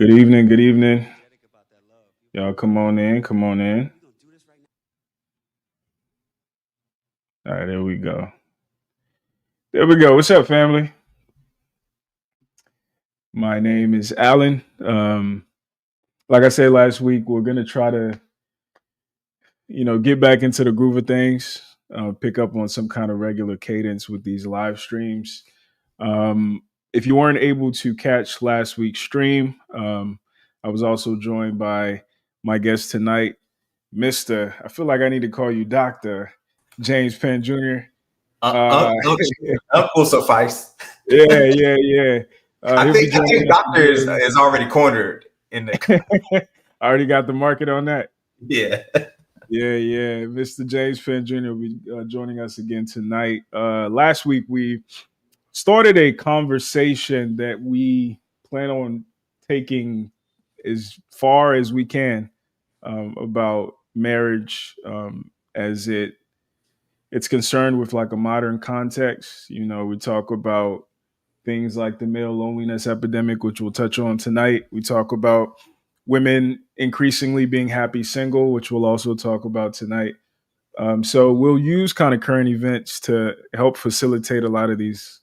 Good evening. Good evening. Y'all come on in. Come on in. All right, there we go. There we go. What's up, family? My name is Alan. Like I said last week, we're gonna try to, get back into the groove of things. Pick up on some kind of regular cadence with these live streams. If you weren't able to catch last week's stream, I was also joined by my guest tonight, Mister. I feel like I need to call you Doctor James Penn Jr. Uh, Will suffice. yeah. I He'll be think joining us doctor again. is already cornered in the. I already got the market on that. Yeah. Yeah. Mr. James Penn Jr. will be joining us again tonight. Last week, we started a conversation that we plan on taking as far as we can about marriage as it's concerned with like a modern context. We talk about things like the male loneliness epidemic, which we'll touch on tonight. We talk about women increasingly being happy single, which we'll also talk about tonight. So we'll use kind of current events to help facilitate a lot of these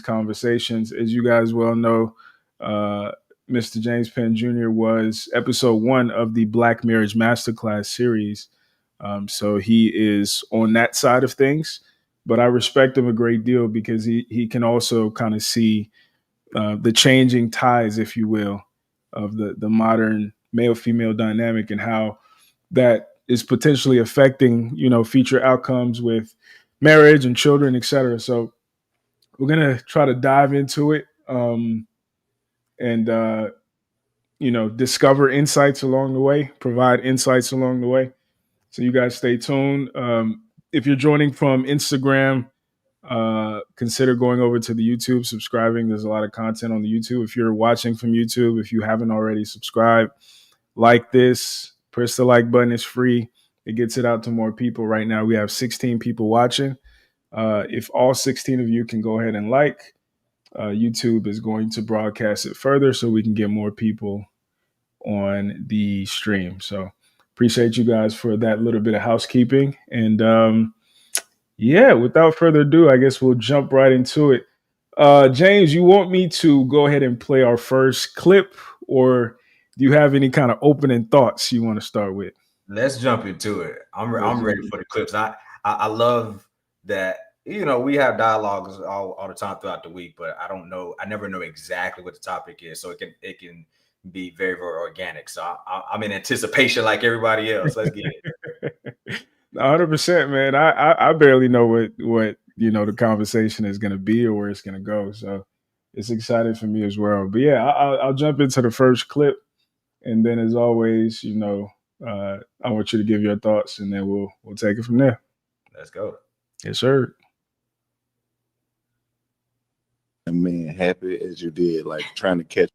conversations. As you guys well know, uh, Mr. James Penn Jr. was episode 1 of the Black Marriage Masterclass series. So he is on that side of things, but I respect him a great deal because he can also kind of see the changing tides, if you will, of the modern male female dynamic and how that is potentially affecting future outcomes with marriage and children, et cetera. So we're gonna try to dive into it and discover insights along the way, provide insights along the way. So you guys stay tuned. If you're joining from Instagram, consider going over to the YouTube, subscribing. There's a lot of content on the YouTube. If you're watching from YouTube, if you haven't already subscribed, like this, press the like button. It's free. It gets it out to more people. Right now, we have 16 people watching. If all 16 of you can go ahead and like, YouTube is going to broadcast it further so we can get more people on the stream. So appreciate you guys for that little bit of housekeeping. And yeah, without further ado, I guess we'll jump right into it. James, you want me to go ahead and play our first clip, or do you have any kind of opening thoughts you want to start with? Let's jump into it. I'm ready for the clips. I love that. We have dialogues all the time throughout the week, but I don't know. I never know exactly what the topic is, so it can be very, very organic. So I'm in anticipation like everybody else. Let's get it. 100%, man. I barely know what the conversation is going to be or where it's going to go. So it's exciting for me as well. But yeah, I'll jump into the first clip, and then as always, I want you to give your thoughts, and then we'll take it from there. Let's go. Yes, sir. A man happy as you did, like trying to catch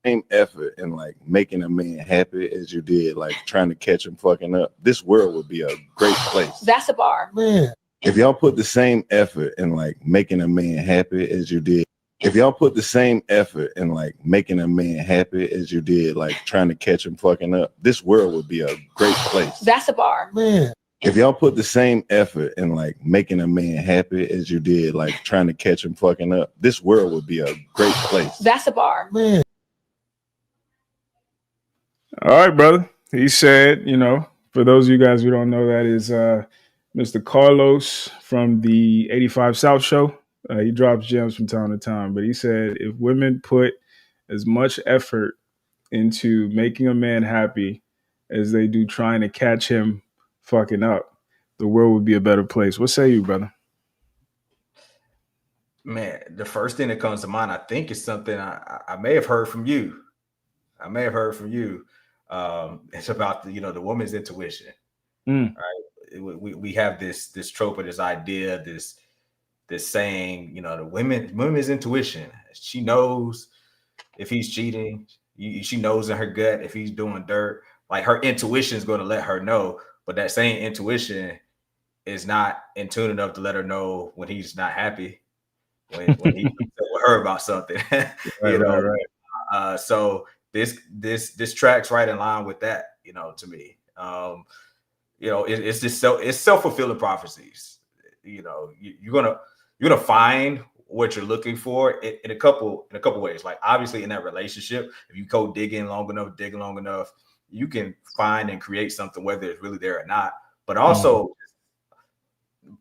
same effort and like making a man happy as you did, like trying to catch him fucking up, this world would be a great place. That's a bar. Man. If y'all put the same effort in like making a man happy as you did, if y'all put the same effort in like making a man happy as you did, like trying to catch him fucking up, this world would be a great place. That's a bar. Man. If y'all put the same effort in like making a man happy as you did, like trying to catch him fucking up, this world would be a great place. That's a bar. Man. All right, brother. He said, for those of you guys who don't know, that is Mr. Carlos from the 85 South Show. He drops gems from time to time, but he said if women put as much effort into making a man happy as they do trying to catch him fucking up, the world would be a better place. What say you, brother? Man, the first thing that comes to mind, I think, is something I may have heard from you. It's about the woman's intuition. Right? We have this trope or this idea, this saying, the women's intuition. She knows if he's cheating. She knows in her gut if he's doing dirt. Like her intuition is going to let her know, but that same intuition is not in tune enough to let her know when he's not happy, when he's upset with her about something. Right. So this tracks right in line with that, to me. It's just it's self-fulfilling prophecies. You're gonna find what you're looking for in a couple ways. Like obviously in that relationship, if you go digging long enough, you can find and create something, whether it's really there or not. But also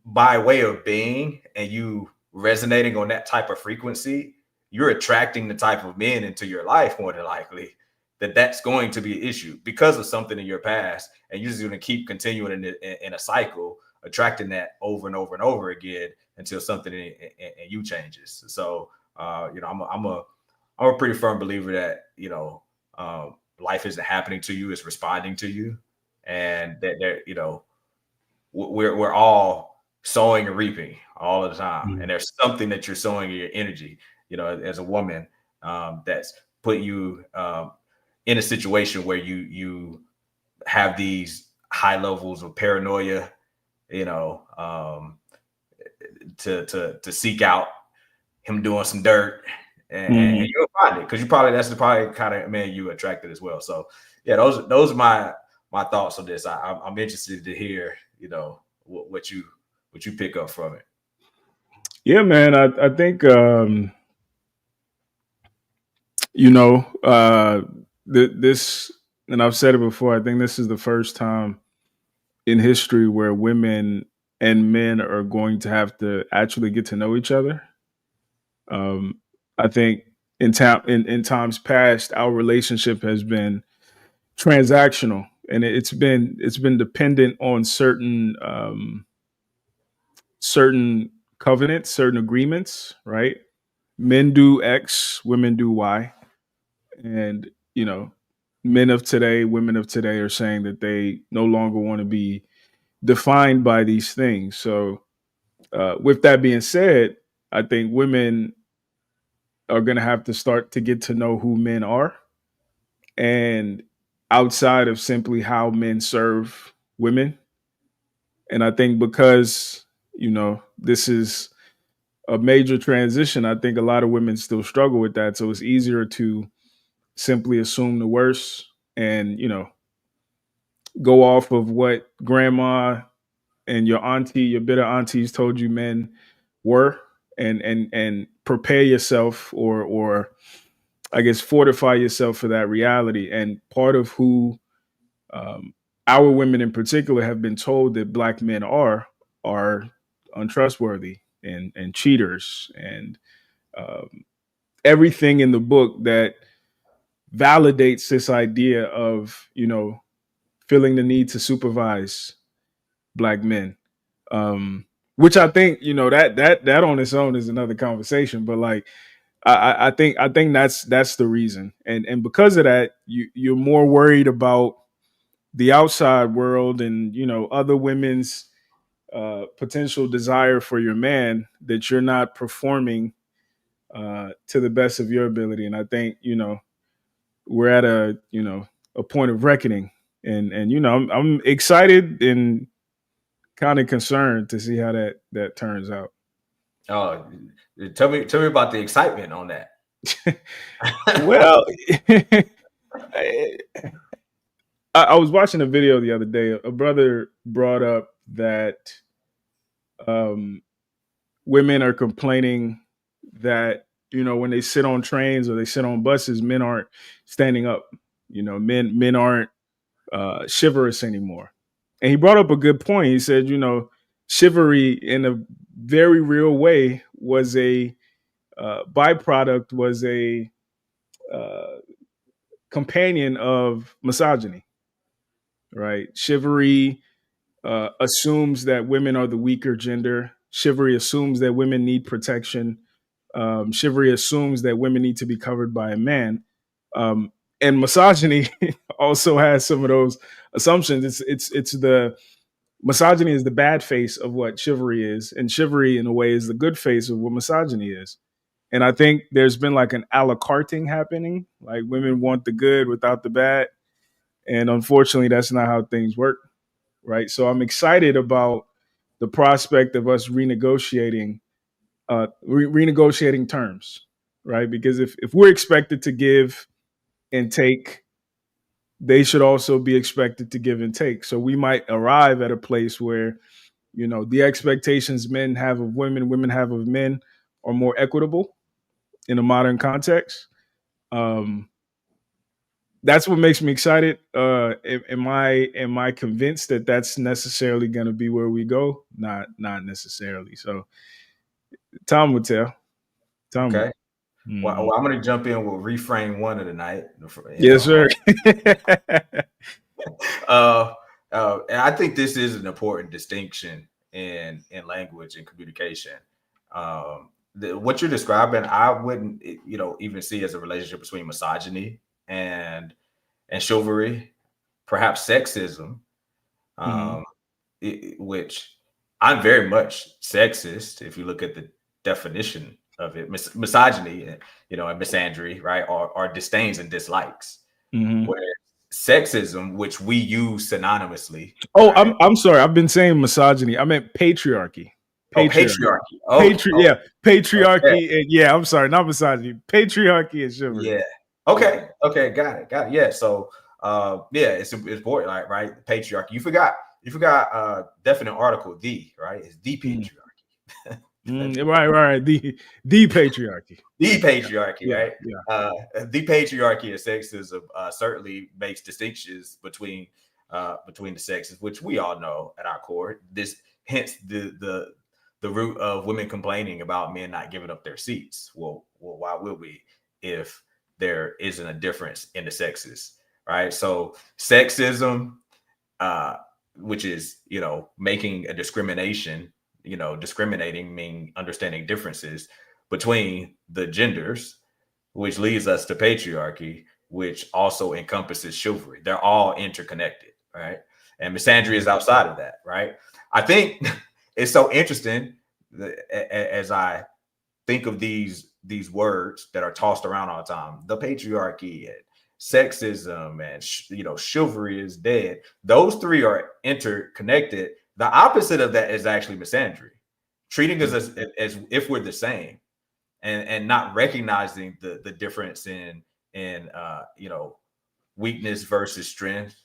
by way of being and you resonating on that type of frequency, you're attracting the type of men into your life more than likely that's going to be an issue because of something in your past, and you're just going to keep continuing in a cycle, attracting that over and over and over again until something in you changes. So I'm a pretty firm believer that life isn't happening to you, it's responding to you, and that we're all sowing and reaping all of the time, and there's something that you're sowing in your energy, as a woman, that's put you in a situation where you have these high levels of paranoia, to seek out him doing some dirt, and you'll find it because that's probably kind of man you attracted as well. So yeah, those are my thoughts on this. I'm interested to hear what you pick up from it. Yeah, man. I think this, and I've said it before. I think this is the first time in history where women and men are going to have to actually get to know each other. I think in times past, our relationship has been transactional, and it's been dependent on certain covenants, certain agreements, right? Men do X, women do Y, and men of today, women of today are saying that they no longer want to be defined by these things. So, with that being said, I think women are going to have to start to get to know who men are, and outside of simply how men serve women. And I think because, this is a major transition, I think a lot of women still struggle with that. So it's easier to simply assume the worst and, go off of what grandma and your bitter aunties told you men were, and prepare yourself, or I guess fortify yourself for that reality. And part of who um, our women in particular have been told that black men are untrustworthy and cheaters, and um, everything in the book that validates this idea of feeling the need to supervise black men, which I think that on its own is another conversation. But like I think that's the reason, and because of that, you're more worried about the outside world and other women's potential desire for your man, that you're not performing to the best of your ability. And I think we're at a point of reckoning, and I'm excited and kind of concerned to see how that turns out. Oh, tell me about the excitement on that. Well, I was watching a video the other day. A brother brought up that um, women are complaining that when they sit on trains or they sit on buses, men aren't standing up. Men aren't chivalrous anymore. And he brought up a good point. He said, chivalry in a very real way was a byproduct, was a uh, companion of misogyny, right? Chivalry assumes that women are the weaker gender. Chivalry assumes that women need protection. Chivalry assumes that women need to be covered by a man. And misogyny also has some of those assumptions. It's the misogyny is the bad face of what chivalry is, and chivalry in a way is the good face of what misogyny is. And I think there's been like an a la carting happening, like women want the good without the bad, and unfortunately that's not how things work, right? So I'm excited about the prospect of us renegotiating renegotiating terms, right? Because if we're expected to give and take, they should also be expected to give and take. So we might arrive at a place where, the expectations men have of women, women have of men, are more equitable in a modern context. Um, that's what makes me excited. Am I convinced that that's necessarily going to be where we go? Not necessarily. So time will tell. Time will. Okay. Mhm. Well, I'm going to jump in with reframe one of the night. Yes, sir. uh, and I think this is an important distinction in language and communication. What you're describing, I wouldn't, even see as a relationship between misogyny and chivalry, perhaps sexism, Mhm. which I'm very much sexist. If you look at the definition of it, misogyny, and misandry, right, are disdains and dislikes. Mhm. Where sexism, which we use synonymously, Oh, right? I'm sorry. I've been saying misogyny. I meant patriarchy. Oh, Patriarchy. patriarchy. Oh, oh, Yeah, okay. patriarchy. And, yeah, I'm sorry, not misogyny. Patriarchy and chivalry. Yeah. Yeah. Okay. Got it. Yeah. So, yeah, it's important, like, right? Patriarchy. You forgot definite article the, right? It's the Mhm. patriarchy. Right. The patriarchy. The patriarchy, Yeah. right? Yeah. The patriarchy of sexism certainly makes distinctions between the sexes, which we all know at our core. This hence the root of women complaining about men not giving up their seats. Well, why would we if there isn't a difference in the sexes, right? So sexism, uh, which is making a discrimination, discriminating mean understanding differences between the genders, which leads us to patriarchy, which also encompasses chivalry. They're all interconnected, right? And misandry is outside of that, right? I think it's so interesting as I think of these words that are tossed around all the time: the patriarchy and sexism and chivalry is dead. Those three are interconnected. The opposite of that is actually misandry, treating us as if we're the same, and not recognizing the difference in weakness versus strength,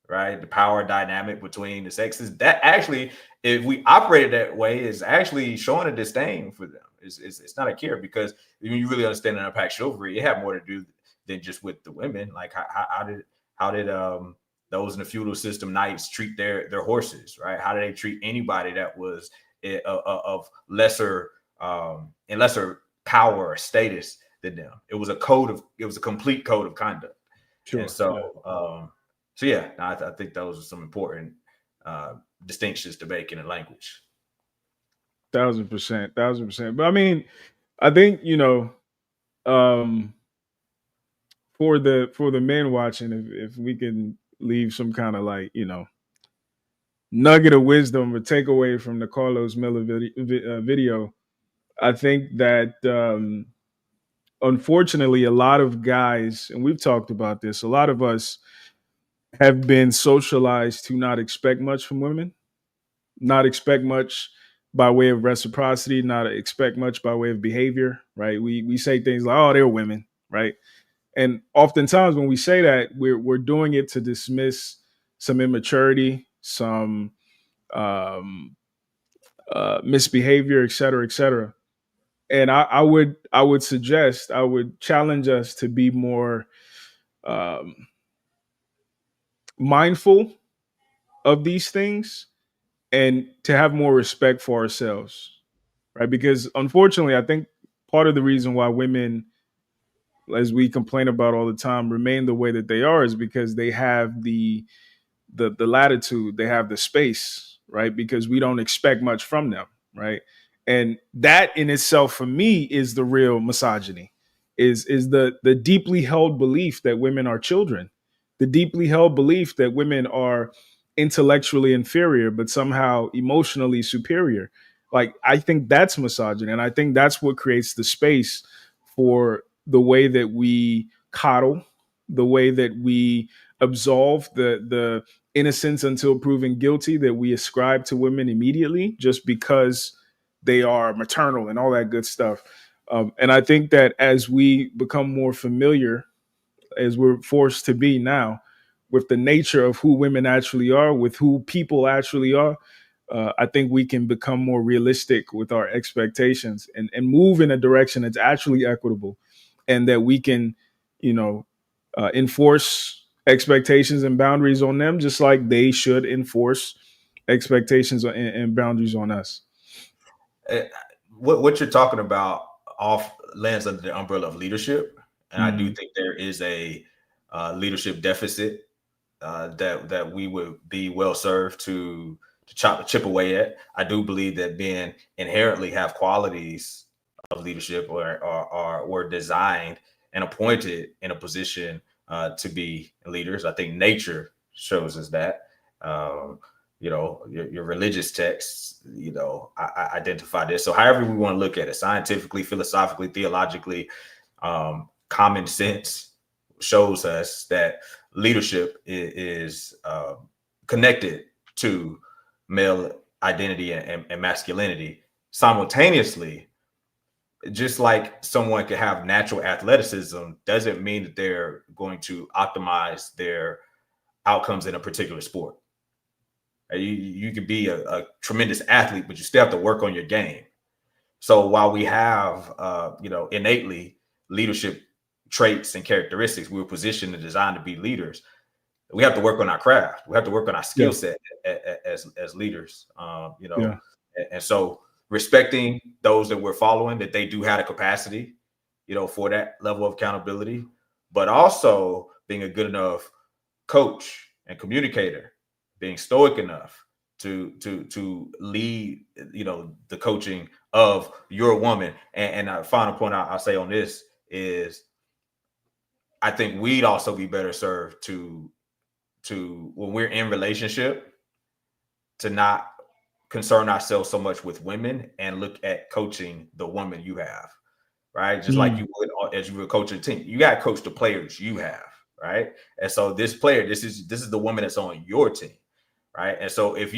right? The power dynamic between the sexes. That actually, if we operated that way, is actually showing a disdain for them. It's not a care, because when you really understand and unpack chivalry, it had more to do than just with the women. Like how did those in the feudal system knights treat their horses, right? How did they treat anybody that was of lesser and lesser power or status than them? It was a complete code of conduct. And Sure. so Yeah. so yeah, I think those are some important distinctions to make in a language. 1,000%. 1,000%. But I mean, I think, um, for the men watching, if we can leave some kind of like, nugget of wisdom or takeaway from the Carlos Miller video, I think that unfortunately, a lot of guys, and we've talked about this, a lot of us have been socialized to not expect much from women, not expect much by way of reciprocity, not expect much by way of behavior, right? We say things like, "Oh, they're women," right? And oftentimes when we say that, we're doing it to dismiss some immaturity, some um, misbehavior, et cetera, et cetera. And I would challenge us to be more um, mindful of these things and to have more respect for ourselves, right? Because unfortunately, I think part of the reason why women, as we complain about all the time, remain the way that they are is because they have the latitude, they have the space, right? Because we don't expect much from them, right? And that in itself, for me, is the real misogyny. Is the deeply held belief that women are children, the deeply held belief that women are intellectually inferior, but somehow emotionally superior. Like I think that's misogyny, and I think that's what creates the space for the way that we coddle, the way that we absolve the innocence until proven guilty that we ascribe to women immediately just because they are maternal and all that good stuff. And I think that as we become more familiar, as we're forced to be now, with the nature of who women actually are, with who people actually are, I think we can become more realistic with our expectations and move in a direction that's actually equitable, and that we can, you know, enforce expectations and boundaries on them, just like they should enforce expectations and boundaries on us. Uh, what you're talking about off lands under the umbrella of leadership, and I do think there is a leadership deficit that we would be well served to chip away at. I do believe that men inherently have qualities of leadership, or were designed and appointed in a position to be leaders. I think nature shows us that. Um, your religious texts, I identify this. So however we want to look at it, scientifically, philosophically, theologically, common sense shows us that leadership is connected to male identity and masculinity. Simultaneously, just like someone could have natural athleticism, doesn't mean that they're going to optimize their outcomes in a particular sport. You could be a tremendous athlete, but you still have to work on your game. So while we have, innately leadership traits and characteristics, we were positioned and designed to be leaders. We have to work on our craft. We have to work on our skill Yeah. set as leaders. Yeah. And so respecting those that we're following, that they do have a capacity, for that level of accountability, but also being a good enough coach and communicator, being stoic enough to lead, the coaching of your woman. And a final point I'll say on this is, I think we'd also be better served to when we're in relationship, to not concern ourselves so much with women and look at coaching the woman you have, right? Just like you would as you would coach a team. You got to coach the players you have, right? And so this player, this is the woman that's on your team, right? And so if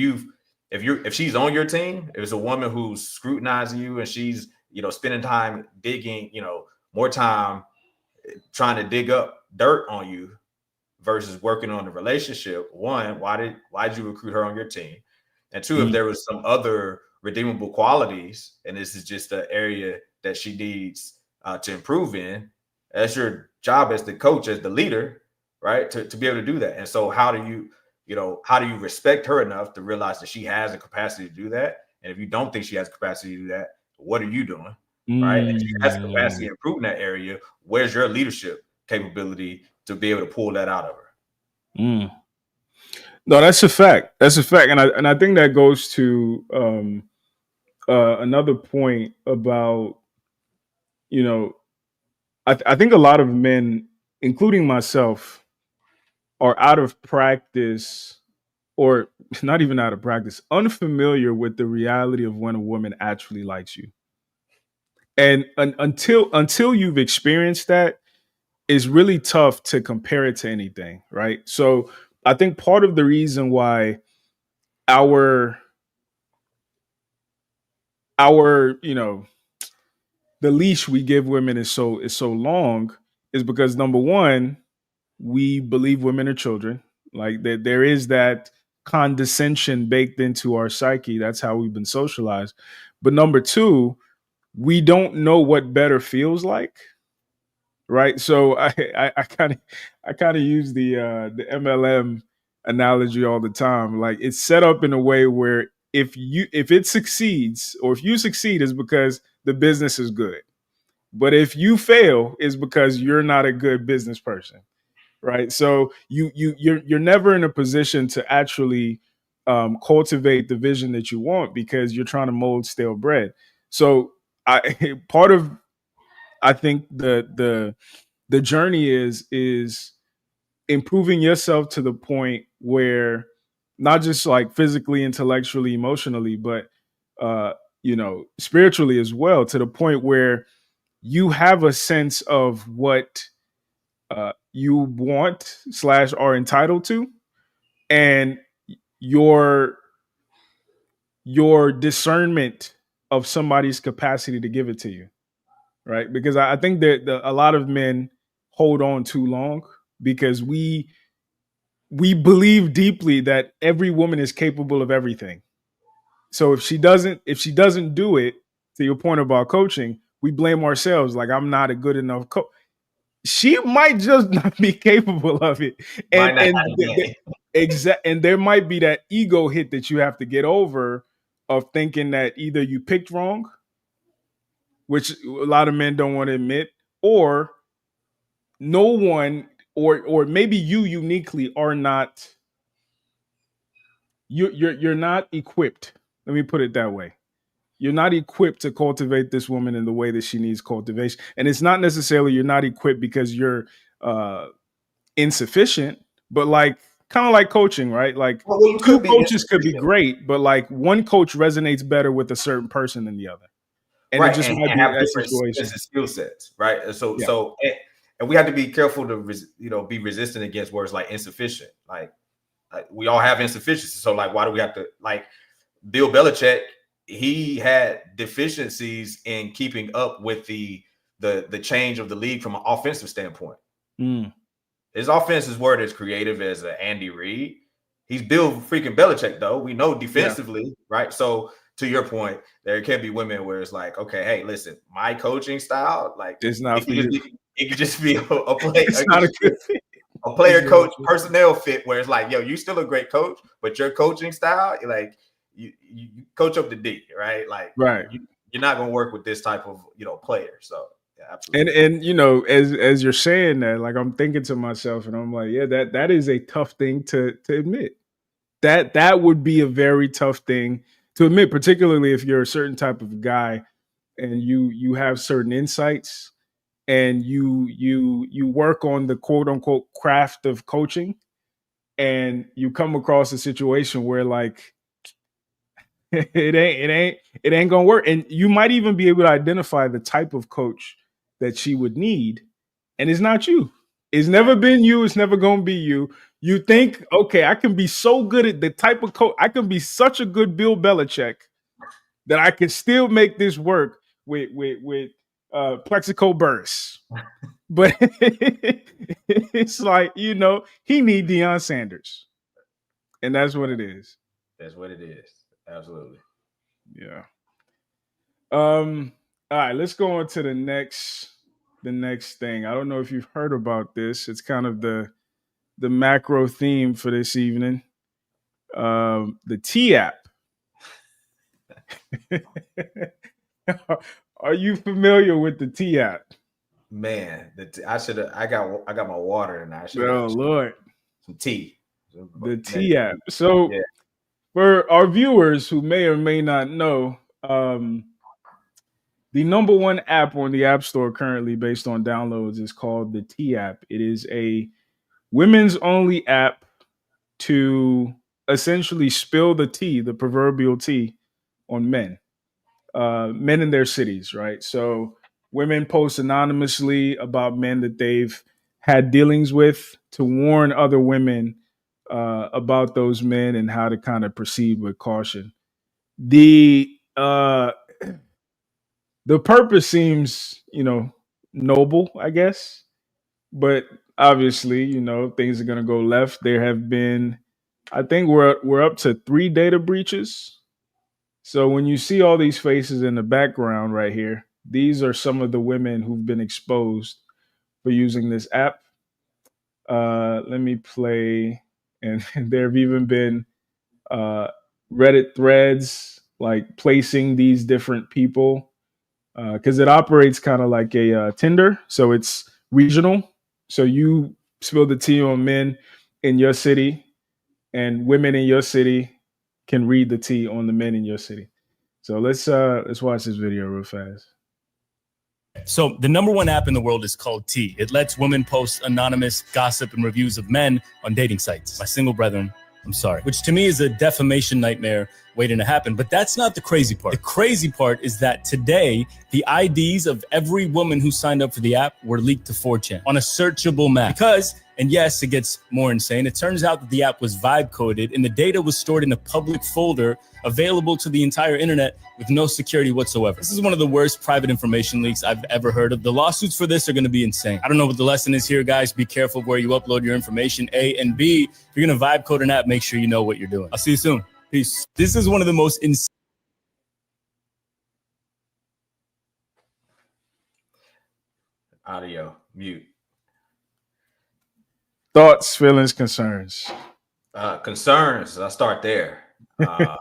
she's on your team, if it's a woman who's scrutinizing you and she's, spending time digging, more time trying to dig up dirt on you versus working on the relationship. One, why did you recruit her on your team? And two, if there was some other redeemable qualities, and this is just an area that she needs to improve in, that's your job as the coach, as the leader, right? To be able to do that. And so how do you respect her enough to realize that she has a capacity to do that? And if you don't think she has capacity to do that, what are you doing? Right? And if she has capacity to improve in that area, where's your leadership capability to be able to pull that out of her? No, that's a fact. That's a fact, and I think that goes to another point about, you know I think a lot of men, including myself, are out of practice, or not even out of practice, unfamiliar with the reality of when a woman actually likes you. And until you've experienced that, it's really tough to compare it to anything, right? So I think part of the reason why our our the leash we give women is so long is because, number one, we believe women are children. Like there is that condescension baked into our psyche. That's how we've been socialized. But number two, we don't know what better feels like, right? So I kind of use the MLM analogy all the time. Like, it's set up in a way where if it succeeds, or if you succeed, is because the business is good. But if you fail, is because you're not a good business person, right? So you're never in a position to actually cultivate the vision that you want, because you're trying to mold stale bread. So I part of I think the journey is improving yourself to the point where, not just like physically, intellectually, emotionally, but spiritually as well, to the point where you have a sense of what you want slash are entitled to, and your your discernment of somebody's capacity to give it to you. right? Because I think that a lot of men hold on too long because we believe deeply that every woman is capable of everything. So if she doesn't do it, to your point about coaching, we blame ourselves. Like, I'm not a good enough coach. She might just not be capable of it, and Might not have a game. and there might be that ego hit that you have to get over of thinking that either you picked wrong, which a lot of men don't want to admit, or no one, or maybe you uniquely are not, you're not equipped. Let me put it that way. You're not equipped to cultivate this woman in the way that she needs cultivation. And it's not necessarily you're not equipped because you're insufficient, but like kind of like coaching, right? Like Well, you two could be coaches could be insufficient. great, but like one coach resonates better with a certain person than the other. And it Right, just and might be have that different situation. skill sets, right? Yeah. And we have to be careful to be resistant against words like insufficient. Like we all have insufficiencies, so like why do we have to, like Bill Belichick? He had deficiencies in keeping up with the change of the league from an offensive standpoint. His offense is word as creative as Andy Reid. He's Bill freaking Belichick, though. We know defensively, right? So to your point, there can be women where it's like, okay, hey, listen, my coaching style, like It's not for you. It could just be a play. It's not a good fit. A player coach personnel fit where it's like, yo, you're still a great coach, but your coaching style, like you coach up the D, right? Like, right. You're not going to work with this type of player. So yeah, absolutely. And as you're saying that, like I'm thinking to myself, and I'm like, yeah, that is a tough thing to admit. That would be a very tough thing to admit, particularly if you're a certain type of guy and you have certain insights and you work on the quote unquote craft of coaching, and you come across a situation where like it ain't gonna work, and you might even be able to identify the type of coach that she would need, and it's not you. It's never been you. It's never gonna be you. You think, okay, I can be so good at the type of coach. I can be such a good Bill Belichick that I can still make this work with Plexico Burris. But it's like, he need Deion Sanders. And that's what it is. That's what it is. Absolutely. Yeah. All right, let's go on to the next thing. I don't know if you've heard about this. It's kind of the macro theme for this evening. The T app. Are you familiar with the T app? Man, I got my water and I should have. Oh Lord, some tea. The T app. So for our viewers who may or may not know, the number one app on the App Store currently, based on downloads, is called the T app. It is a women's only app to essentially spill the tea, the proverbial tea, on men in their cities, right? So women post anonymously about men that they've had dealings with to warn other women about those men and how to kind of proceed with caution. The purpose seems, noble, I guess, but obviously, things are going to go left. There have been, I think we're up to 3 data breaches. So when you see all these faces in the background right here, these are some of the women who've been exposed for using this app. Let me play, and there have even been Reddit threads like placing these different people because it operates kind of like a Tinder, so it's regional. So you spill the tea on men in your city, and women in your city can read the tea on the men in your city. So let's watch this video real fast. So the number one app in the world is called T. It lets women post anonymous gossip and reviews of men on dating sites. My single brethren, I'm sorry. Which to me is a defamation nightmare waiting to happen. But that's not the crazy part. The crazy part is that today, the IDs of every woman who signed up for the app were leaked to 4chan on a searchable map. Because And yes, it gets more insane. It turns out that the app was vibe coded and the data was stored in a public folder available to the entire internet with no security whatsoever. This is one of the worst private information leaks I've ever heard of. The lawsuits for this are going to be insane. I don't know what the lesson is here, guys. Be careful where you upload your information, A, and B, if you're going to vibe code an app, make sure you know what you're doing. I'll see you soon. Peace. This is one of the most insane. Audio mute. Thoughts, feelings, concerns. Concerns. I'll start there. On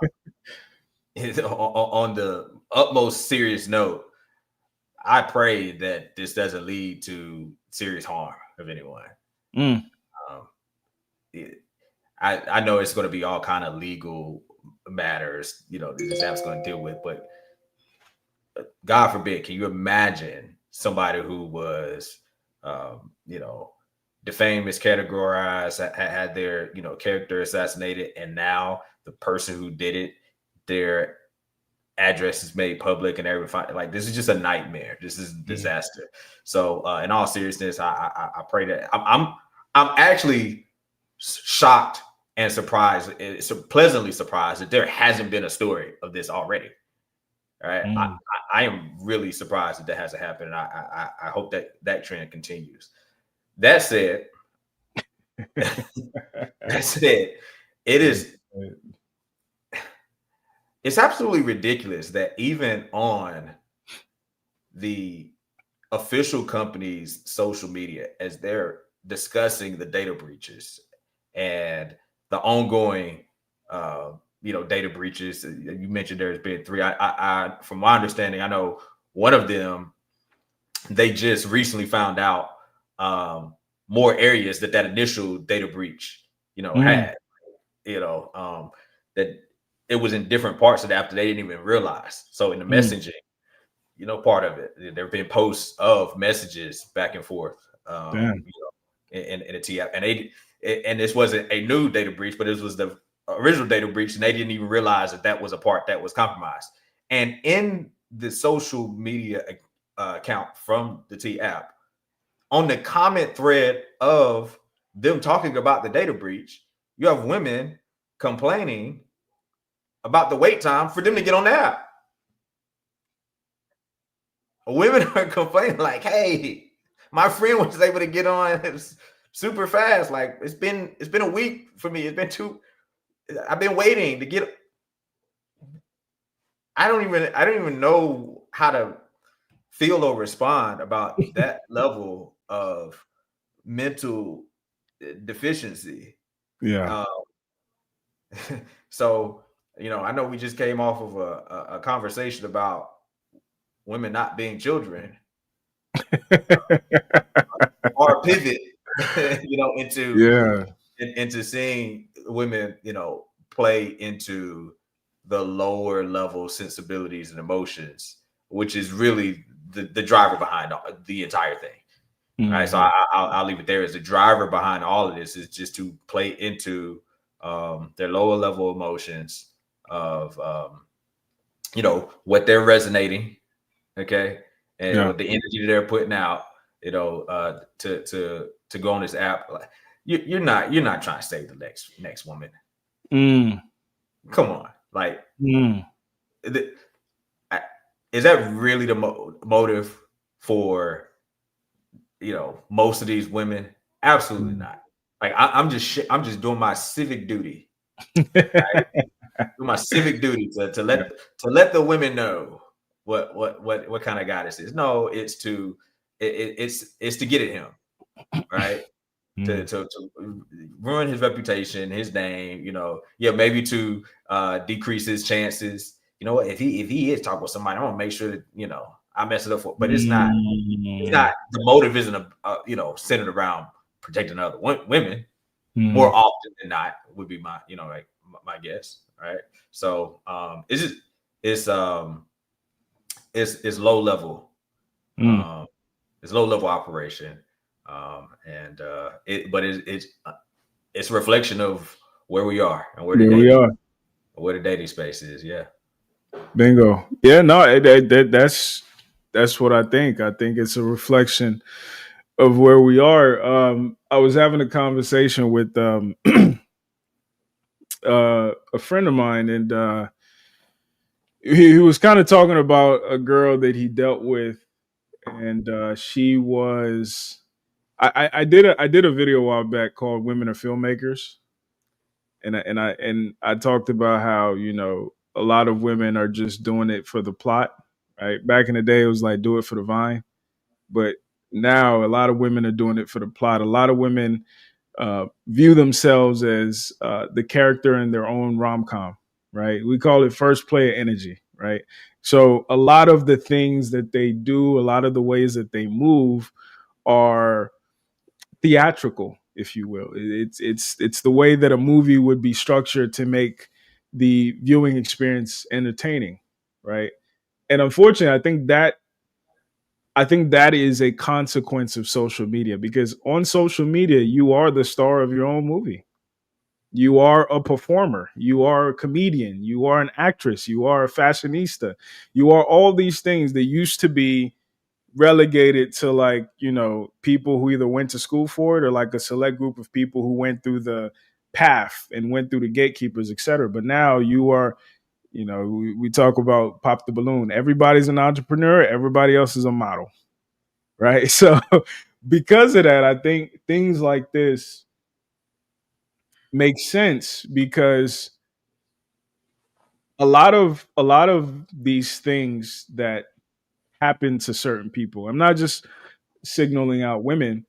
the utmost serious note, I pray that this doesn't lead to serious harm of anyone. I know it's going to be all kind of legal matters, this app's going to deal with, but God forbid, can you imagine somebody who was, defamed, miscategorized, had their, character assassinated, and now the person who did it, their address is made public and everything. Like, this is just a nightmare. This is a disaster. So, in all seriousness, I pray that I'm actually shocked and surprised. It's pleasantly surprised that there hasn't been a story of this already. All right. I am really surprised that hasn't happened. And I hope that trend continues. That said, it's absolutely ridiculous that even on the official company's social media, as they're discussing the data breaches and the ongoing, data breaches. You mentioned there's been 3. I from my understanding, I know one of them, they just recently found out more areas that initial data breach, had, that it was in different parts of the app that they didn't even realize. So in the messaging, part of it, there have been posts of messages back and forth, in the T app, and this wasn't a new data breach, but this was the original data breach, and they didn't even realize that was a part that was compromised. And in the social media account from the T app, on the comment thread of them talking about the data breach, you have women complaining about the wait time for them to get on the app. Women are complaining like, hey, my friend was able to get on super fast. Like, it's been a week for me. It's been I've been waiting to get. I don't even know how to feel or respond about that level of mental deficiency. Yeah. So, I know we just came off of a conversation about women not being children, or pivot, into seeing women, play into the lower level sensibilities and emotions, which is really the driver behind the entire thing. Right. So I'll leave it there. As the driver behind all of this is just to play into their lower level emotions of what they're resonating, okay, and what the energy they're putting out, to go on this app. You're not trying to save the next woman. Come on, like, is that really the motive for most of these women? Absolutely not. Like, I'm just doing my civic duty. Right? Do my civic duty to let the women know what kind of guy this is. No, it's to get at him, right? To ruin his reputation, his name, maybe to decrease his chances. You know what? If he is talking with somebody, I want to make sure that I mess it up for. But it's not. It's not. The motive isn't centered around protecting other women. More often than not would be my my guess, right? So it's low level, it's low level operation, and it's a reflection of where we are and where the dating space is. Yeah. Bingo. Yeah. No, that's what I think. I think it's a reflection of where we are. I was having a conversation with a friend of mine, and he was kind of talking about a girl that he dealt with, and she was. I did a video a while back called "Women Are Filmmakers," and I talked about how a lot of women are just doing it for the plot. Right back in the day, it was like do it for the vine, but now a lot of women are doing it for the plot. A lot of women view themselves as the character in their own rom com, right? We call it first player energy, right? So a lot of the things that they do, a lot of the ways that they move are theatrical, if you will. It's the way that a movie would be structured to make the viewing experience entertaining, right? And unfortunately, I think that is a consequence of social media, because on social media, you are the star of your own movie. You are a performer. You are a comedian. You are an actress. You are a fashionista. You are all these things that used to be relegated to, like, people who either went to school for it or like a select group of people who went through the path and went through the gatekeepers, etc. But now you are, we talk about pop the balloon. Everybody's an entrepreneur. Everybody else is a model, right? So because of that, I think things like this make sense, because a lot of these things that happen to certain people, I'm not just signaling out women,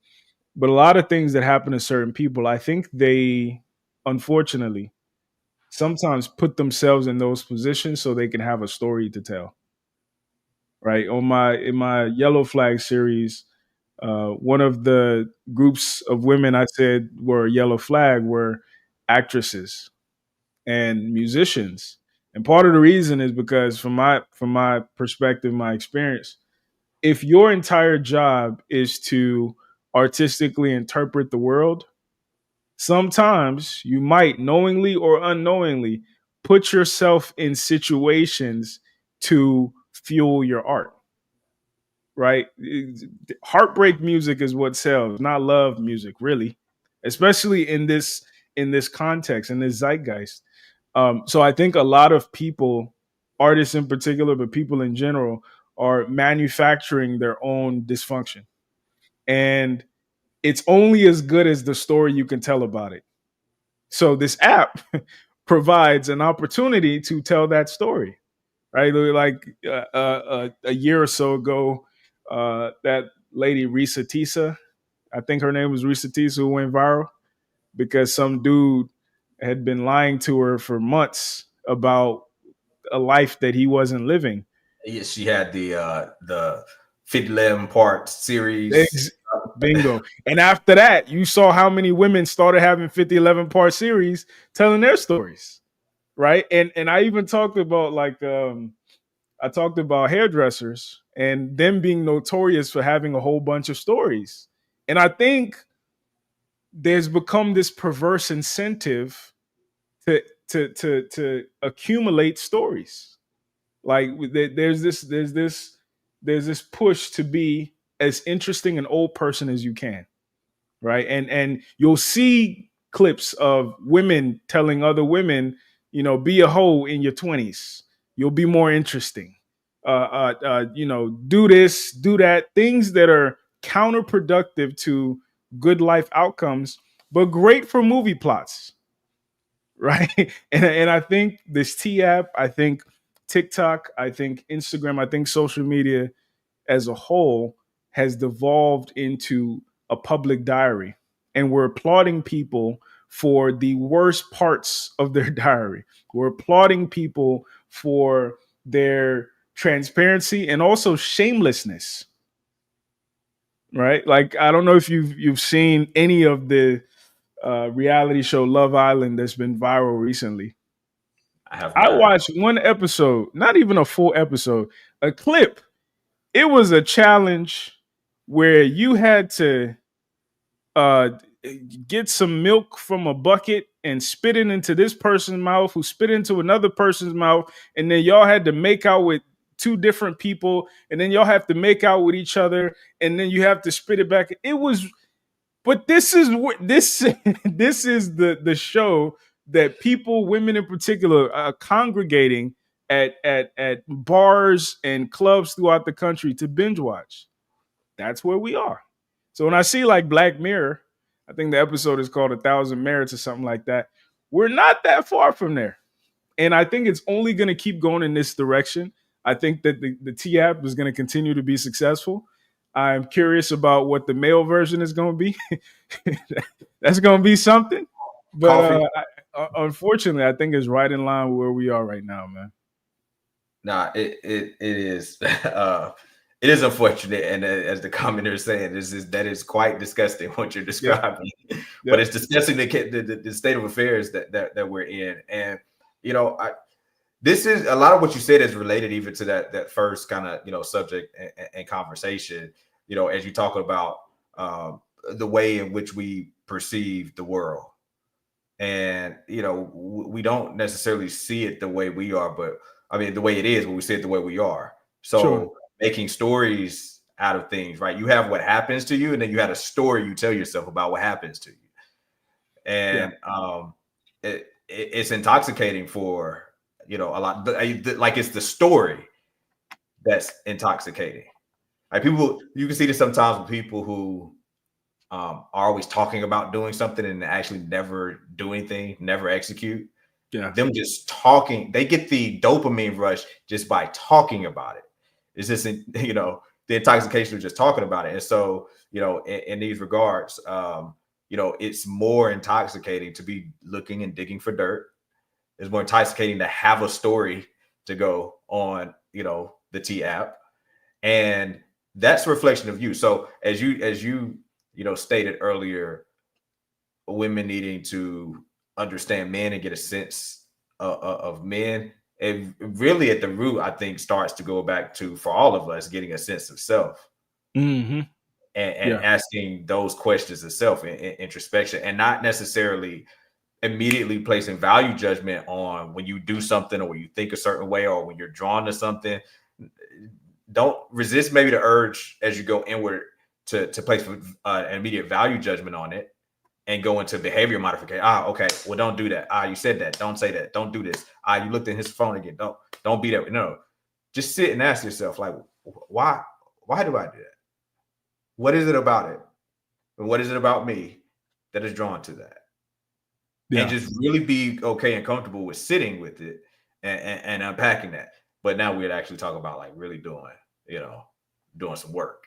but a lot of things that happen to certain people, I think they unfortunately sometimes put themselves in those positions so they can have a story to tell. Right. In my Yellow Flag series, one of the groups of women I said were Yellow Flag were actresses and musicians. And part of the reason is because from my perspective, my experience, if your entire job is to artistically interpret the world, sometimes you might knowingly or unknowingly put yourself in situations to fuel your art, right? Heartbreak music is what sells, not love music, really, especially in this context, in this zeitgeist. So I think a lot of people, artists in particular, but people in general, are manufacturing their own dysfunction, and it's only as good as the story you can tell about it. So this app provides an opportunity to tell that story, right? Like a year or so ago, that lady Risa Tisa, I think her name was Risa Tisa, who went viral because some dude had been lying to her for months about a life that he wasn't living. Yeah, she had the 50 part series. Ex- Bingo. And after that, you saw how many women started having 50, 11 part series telling their stories, right? And I even talked about, like, I talked about hairdressers and them being notorious for having a whole bunch of stories. And I think there's become this perverse incentive to to accumulate stories. Like, there's this push to be as interesting an old person as you can, right? And you'll see clips of women telling other women, be a hoe in your 20s. You'll be more interesting. Do this, do that. Things that are counterproductive to good life outcomes, but great for movie plots, right? And I think this T app, I think TikTok, I think Instagram, I think social media as a whole has devolved into a public diary. And we're applauding people for the worst parts of their diary. We're applauding people for their transparency and also shamelessness. Right? Like, I don't know if you've seen any of the reality show Love Island that's been viral recently. I have I not. watched one episode, not even a full episode, a clip. It was a challenge where you had to uh, get some milk from a bucket and spit it into this person's mouth, who spit into another person's mouth, and then y'all had to make out with two different people, and then y'all have to make out with each other, and then you have to spit it back. It was, but this is what this this is the show that people, women in particular, are congregating at bars and clubs throughout the country to binge watch. That's where we are. So when I see like Black Mirror, I think the episode is called A Thousand Merits or something like that. We're not that far from there. And I think it's only going to keep going in this direction. I think that the T app is going to continue to be successful. I'm curious about what the male version is going to be. That's going to be something. But unfortunately, I think it's right in line with where we are right now, man. Nah, it is. It is unfortunate, and as the commenter is saying, that is quite disgusting what you're describing. Yeah. But it's disgusting the state of affairs that we're in, and this is a lot of what you said is related even to that first kind of subject and conversation. As you talk about the way in which we perceive the world, and we don't necessarily see it the way we are, but I mean the way it is, but we see it the way we are. So. Sure. Making stories out of things, right? You have what happens to you, and then you had a story you tell yourself about what happens to you. And it's intoxicating for a lot. Like it's the story that's intoxicating. Like people, you can see this sometimes with people who are always talking about doing something and actually never do anything, never execute. Yeah, them just talking, they get the dopamine rush just by talking about it. It's just, the intoxication of just talking about it. And so, in these regards, it's more intoxicating to be looking and digging for dirt. It's more intoxicating to have a story to go on, the T app. And that's a reflection of you. So as you stated earlier, women needing to understand men and get a sense of men. It really at the root, I think, starts to go back to, for all of us, getting a sense of self and asking those questions of self and introspection, and not necessarily immediately placing value judgment on when you do something or when you think a certain way or when you're drawn to something. Don't resist maybe the urge as you go inward to place an immediate value judgment on it. And go into behavior modification. Okay. Well, don't do that. You said that. Don't say that. Don't do this. You looked at his phone again. Don't be that. No. Just sit and ask yourself, like, why do I do that? What is it about it? And what is it about me that is drawn to that? Yeah. And just really be okay and comfortable with sitting with it and unpacking that. But now we'd actually talk about like really doing some work.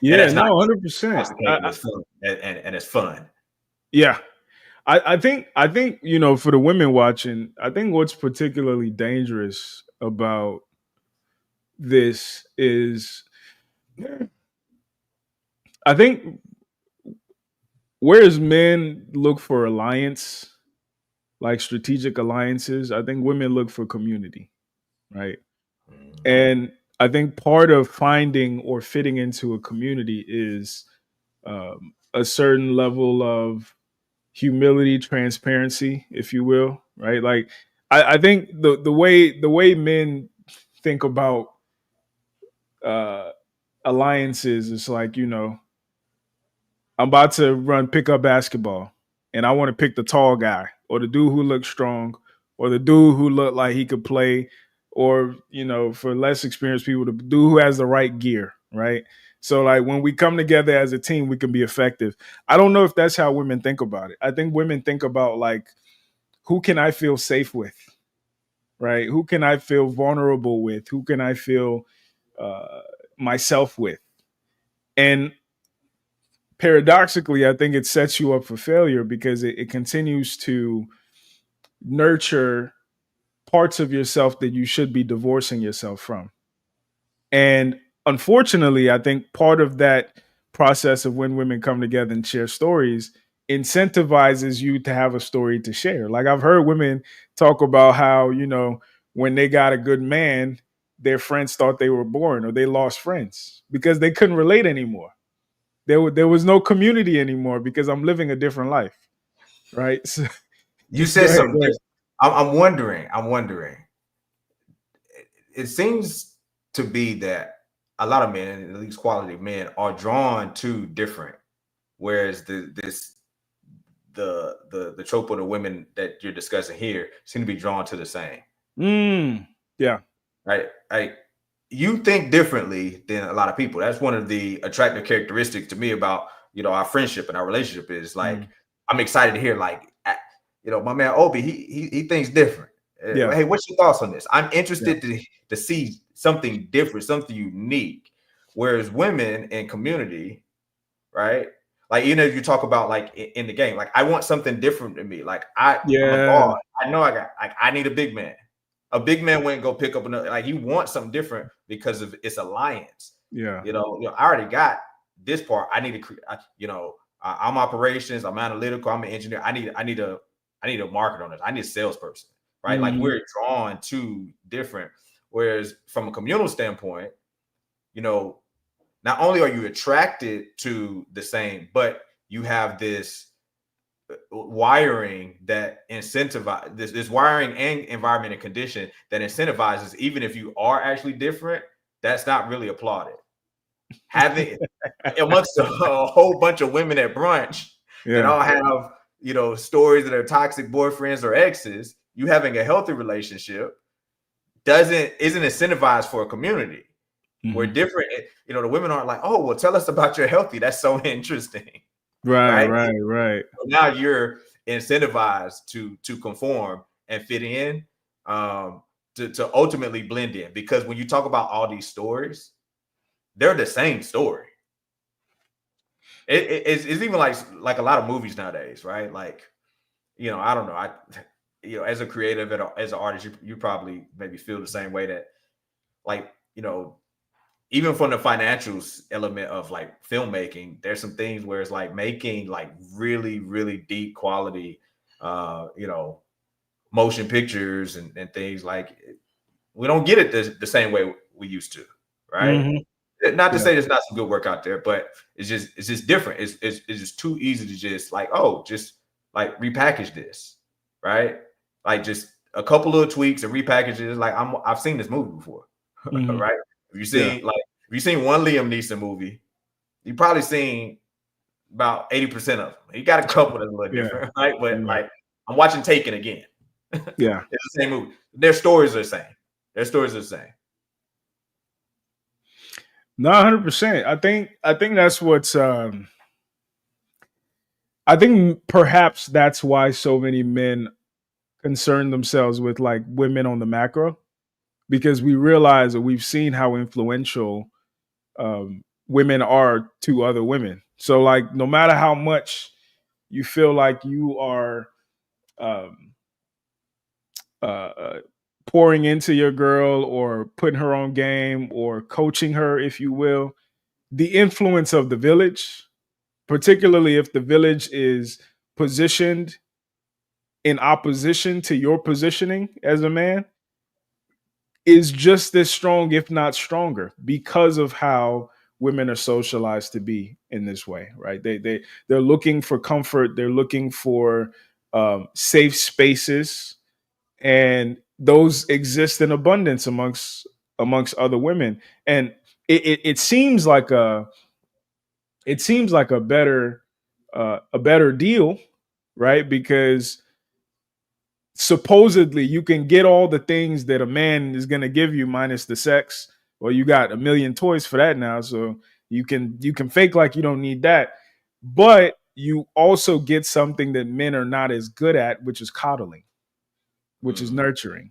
Yeah, no, 100%. And it's fun. Yeah, I think for the women watching, I think what's particularly dangerous about this is, I think whereas men look for alliance, like strategic alliances, I think women look for community, right? Mm-hmm. And I think part of finding or fitting into a community is a certain level of humility, transparency, if you will, right? Like I think the way men think about alliances is like, I'm about to run pickup basketball and I want to pick the tall guy or the dude who looks strong or the dude who looked like he could play, or, for less experienced people, the dude who has the right gear, right? So like when we come together as a team, we can be effective. I don't know if that's how women think about it. I think women think about like, who can I feel safe with, right? Who can I feel vulnerable with? Who can I feel myself with? And paradoxically, I think it sets you up for failure because it continues to nurture parts of yourself that you should be divorcing yourself from. And unfortunately, I think part of that process of when women come together and share stories incentivizes you to have a story to share. Like I've heard women talk about how, when they got a good man, their friends thought they were boring or they lost friends because they couldn't relate anymore. There was no community anymore because I'm living a different life, right? So, you said something. I'm wondering. it seems to be that a lot of men, at least quality men, are drawn to different. Whereas the trope of the women that you're discussing here seem to be drawn to the same. Yeah. Right. Like you think differently than a lot of people. That's one of the attractive characteristics to me about, our friendship and our relationship is like, I'm excited to hear like, my man Obi, he thinks different. Yeah. Hey, what's your thoughts on this? I'm interested to see something different, something unique. Whereas women in community, right? Like, you talk about like in the game, like I want something different to me. Like I'm a guard. I know I need a big man. A big man wouldn't go pick up another. Like you want something different because of its alliance. Yeah. I already got this part. I need to, I'm operations. I'm analytical. I'm an engineer. I need a market on this. I need a salesperson, right? Like we're drawn to different. Whereas from a communal standpoint, not only are you attracted to the same, but you have this wiring that incentivizes this wiring and environment and condition that incentivizes, even if you are actually different, that's not really applauded. Having amongst a whole bunch of women at brunch that all have, stories of their toxic boyfriends or exes, you having a healthy relationship isn't incentivized for a community. We're different. The women aren't like, oh, well, tell us about your healthy. That's so interesting. Right. So now you're incentivized to conform and fit in, to ultimately blend in. Because when you talk about all these stories, they're the same story. It's even like a lot of movies nowadays, right? Like, I don't know. As a creative and as an artist, you probably maybe feel the same way that, like, even from the financials element of like filmmaking, there's some things where it's like making like really, really deep quality, motion pictures and things like we don't get it the same way we used to, right? Not to say there's not some good work out there, but it's just different. It's just too easy to just like, oh, just like repackage this, right? Like just a couple of tweaks and repackage it. Like I've seen this movie before, right? If you seen one Liam Neeson movie, you probably seen about 80% of them. You got a couple that's a little different, right? But like I'm watching Taken again. Yeah. It's the same movie. Their stories are the same. Their stories are the same. No, 100%. I think that's what's I think perhaps that's why so many men concern themselves with like women on the macro, because we realize that we've seen how influential women are to other women. So like no matter how much you feel like you are um, pouring into your girl or putting her on game or coaching her, if you will, the influence of the village, particularly if the village is positioned in opposition to your positioning as a man, is just as strong, if not stronger, because of how women are socialized to be in this way, right? They're looking for comfort, they're looking for safe spaces, and those exist in abundance amongst other women. And it seems like a better deal, right? Because supposedly you can get all the things that a man is going to give you minus the sex. Well, you got a million toys for that now, so you can fake like you don't need that, but you also get something that men are not as good at, which is coddling, which is nurturing.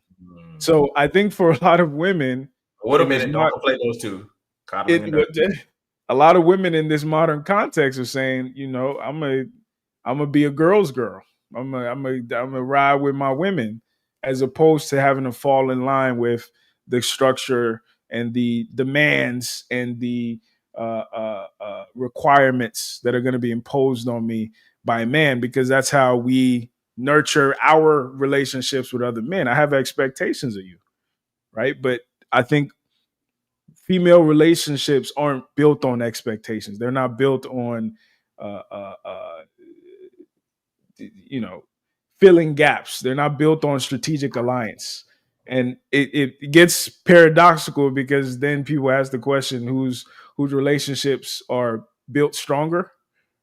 So I think for a lot of women, Wait a minute, don't conflate those two. Coddling and nurturing. A lot of women in this modern context are saying, I'm gonna be a girl's girl. I'm gonna ride with my women, as opposed to having to fall in line with the structure and the demands and the requirements that are going to be imposed on me by a man, because that's how we nurture our relationships with other men. I have expectations of you, right? But I think female relationships aren't built on expectations. They're not built on uh, uh, uh, filling gaps. They're not built on strategic alliance. And it gets paradoxical because then people ask the question whose relationships are built stronger,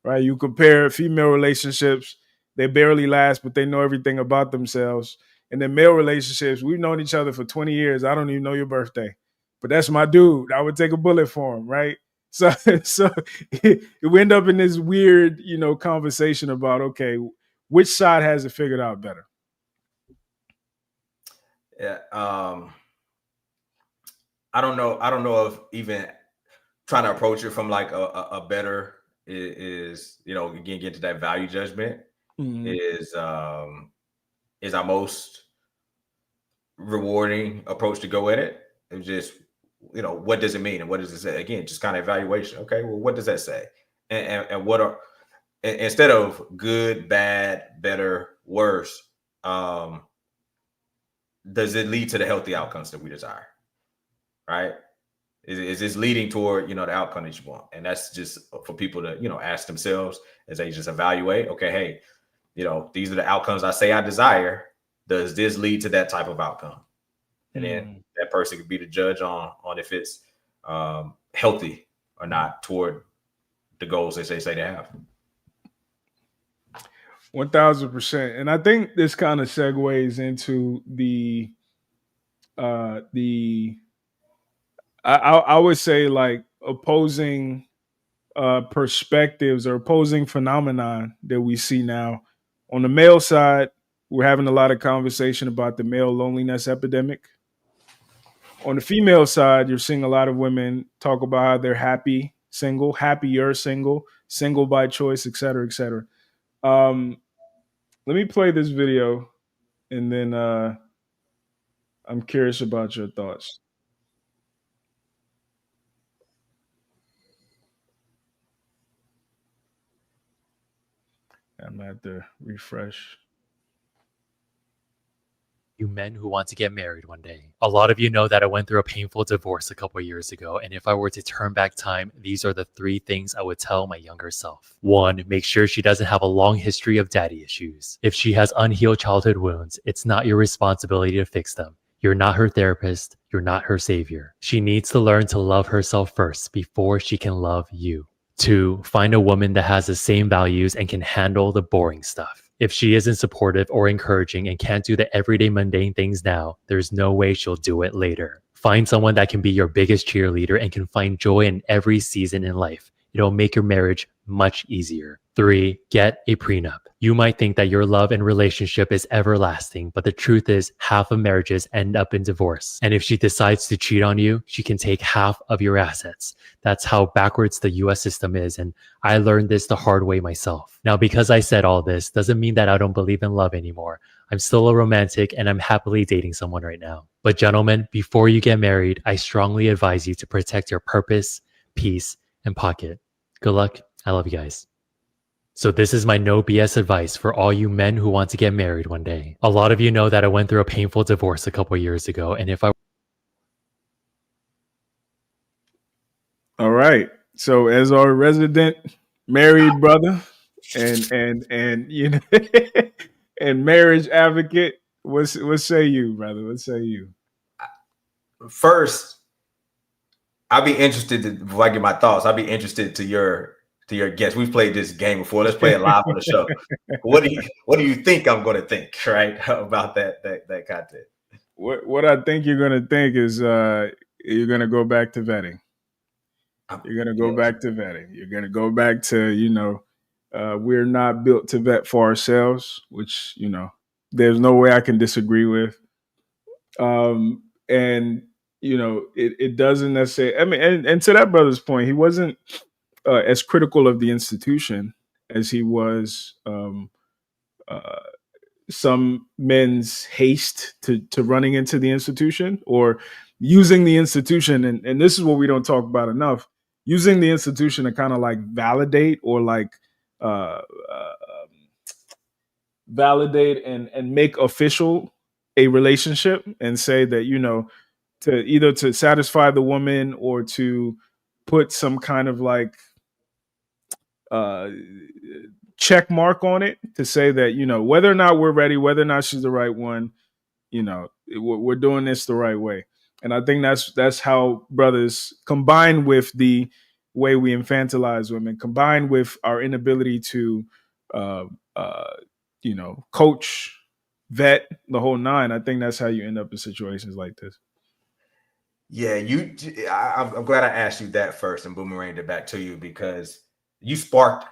right? You compare female relationships, they barely last, but they know everything about themselves. And then male relationships, we've known each other for 20 years. I don't even know your birthday, but that's my dude. I would take a bullet for him, right? So, so we end up in this weird, conversation about, okay, which side has it figured out better? Yeah. I don't know. I don't know if even trying to approach it from like a better is, again, get to that value judgment is our most rewarding approach to go at it. It's just, what does it mean? And what does it say? Again, just kind of evaluation. Okay, well, what does that say? And what are, instead of good, bad, better, worse, does it lead to the healthy outcomes that we desire? Right? Is this leading toward, the outcome that you want? And that's just for people to, ask themselves as they just evaluate, okay, hey, these are the outcomes I say I desire. Does this lead to that type of outcome? And then that person could be the judge on if it's healthy or not toward the goals that they say they have. 1000%. And I think this kind of segues into I would say like opposing perspectives or opposing phenomenon that we see now. On the male side, we're having a lot of conversation about the male loneliness epidemic. On the female side, you're seeing a lot of women talk about how they're happy single, happier single, single by choice, et cetera, et cetera. Let me play this video, and then I'm curious about your thoughts. I'm gonna have to refresh. You men who want to get married one day. A lot of you know that I went through a painful divorce a couple years ago, and if I were to turn back time, these are the 3 things I would tell my younger self. 1, make sure she doesn't have a long history of daddy issues. If she has unhealed childhood wounds, it's not your responsibility to fix them. You're not her therapist. You're not her savior. She needs to learn to love herself first before she can love you. 2, find a woman that has the same values and can handle the boring stuff. If she isn't supportive or encouraging and can't do the everyday mundane things now, there's no way she'll do it later. Find someone that can be your biggest cheerleader and can find joy in every season in life. It'll make your marriage much easier. 3, get a prenup. You might think that your love and relationship is everlasting, but the truth is half of marriages end up in divorce. And if she decides to cheat on you, she can take half of your assets. That's how backwards the US system is, and I learned this the hard way myself. Now, because I said all this doesn't mean that I don't believe in love anymore. I'm still a romantic and I'm happily dating someone right now. But gentlemen, before you get married, I strongly advise you to protect your purpose, peace, and pocket. Good luck. I love you guys. So this is my no BS advice for all you men who want to get married one day. A lot of you know that I went through a painful divorce a couple years ago, and if I... All right. So as our resident married brother and and marriage advocate, what say you, brother? What say you? First, I'd be interested to, before I get my thoughts, I'd be interested to your guest. We've played this game before. Let's play it live on the show. What do you think I'm going to think, right, about that content? What I think you're going to think is you're going to go back to vetting. You're going to go back to vetting. You're going to go back to, we're not built to vet for ourselves, which, there's no way I can disagree with. And, it doesn't necessarily, I mean, and to that brother's point, he wasn't as critical of the institution as he was some men's haste to running into the institution or using the institution. And this is what we don't talk about enough, using the institution to kind of like validate or like validate and make official a relationship and say that, to either to satisfy the woman or to put some kind of like check mark on it to say that, whether or not we're ready, whether or not she's the right one, we're doing this the right way. And I think that's how brothers, combined with the way we infantilize women, combined with our inability to, uh, uh, coach, vet, the whole nine. I think that's how you end up in situations like this. Yeah, I'm glad I asked you that first and boomeranged it back to you, because you sparked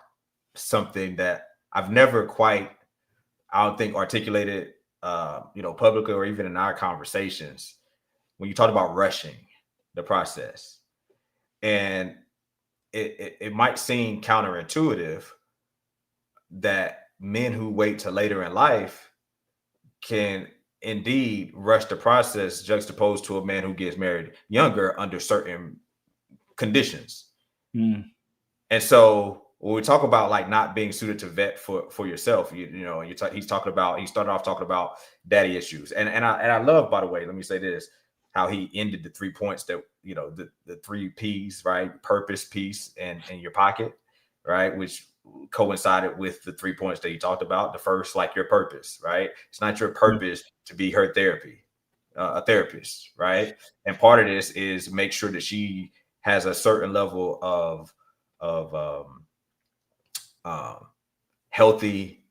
something that I've never quite, I don't think, articulated, publicly or even in our conversations. When you talk about rushing the process, and it might seem counterintuitive that men who wait till later in life can indeed rush the process, juxtaposed to a man who gets married younger under certain conditions. And so when we talk about like not being suited to vet for yourself, he started off talking about daddy issues. And I love, by the way, let me say this, how he ended the 3 points that, the 3 P's, right? Purpose, peace, and your pocket, right? Which coincided with the 3 points that he talked about. The first, like your purpose, right? It's not your purpose to be her a therapist, right? And part of this is make sure that she has a certain level of healthy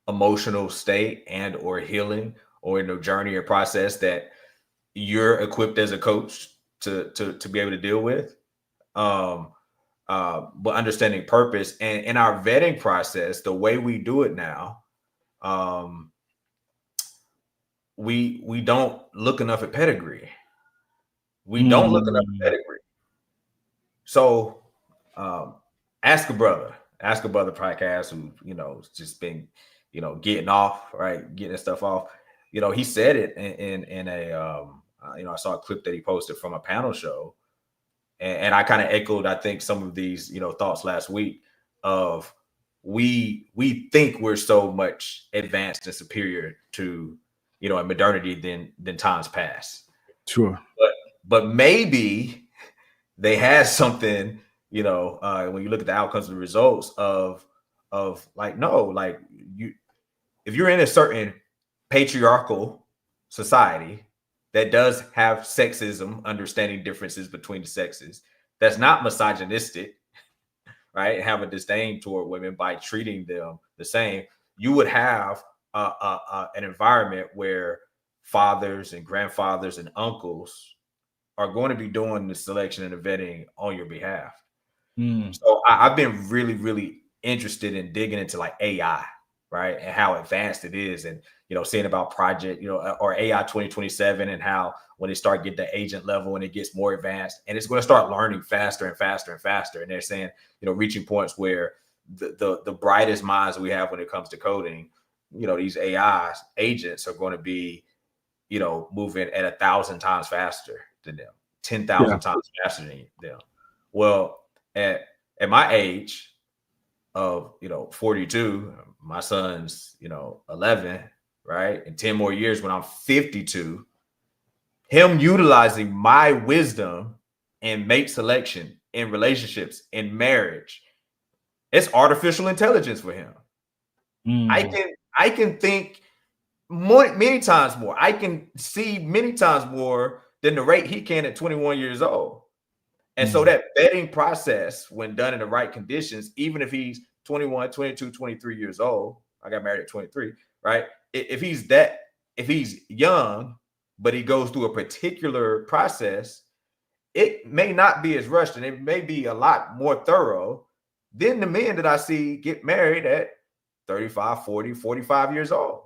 emotional state and or healing, or in a journey or process that you're equipped as a coach to be able to deal with. But understanding purpose, and in our vetting process, the way we do it now, we don't look enough at pedigree. We don't look enough at pedigree. So ask a brother podcast who, just been, getting off, right? Getting stuff off. He said it in a, I saw a clip that he posted from a panel show. And I kind of echoed, I think, some of these, thoughts last week of we think we're so much advanced and superior to, in modernity than times past. Sure. But maybe they had something, when you look at the outcomes and the results of like, no, like if you're in a certain patriarchal society that does have sexism, understanding differences between the sexes, that's not misogynistic, right? Have a disdain toward women by treating them the same, you would have an environment where fathers and grandfathers and uncles are going to be doing the selection and the vetting on your behalf. So I've been really, really interested in digging into like AI, right? And how advanced it is, and, seeing about project, or AI 2027, and how when they start getting the agent level and it gets more advanced, and it's going to start learning faster and faster and faster. And they're saying, reaching points where the brightest minds we have when it comes to coding, these AI agents are going to be, moving at 1,000 times faster than them, 10,000 times faster than them. Well, at my age of 42, my son's 11, right? In 10 more years, when I'm 52, him utilizing my wisdom in mate selection, in relationships, in marriage, it's artificial intelligence for him. I can think many times more. I can see many times more than the rate he can at 21 years old. And so that vetting process, when done in the right conditions, even if he's 21, 22, 23 years old, I got married at 23, right? If he's young, but he goes through a particular process, it may not be as rushed, and it may be a lot more thorough than the men that I see get married at 35, 40, 45 years old.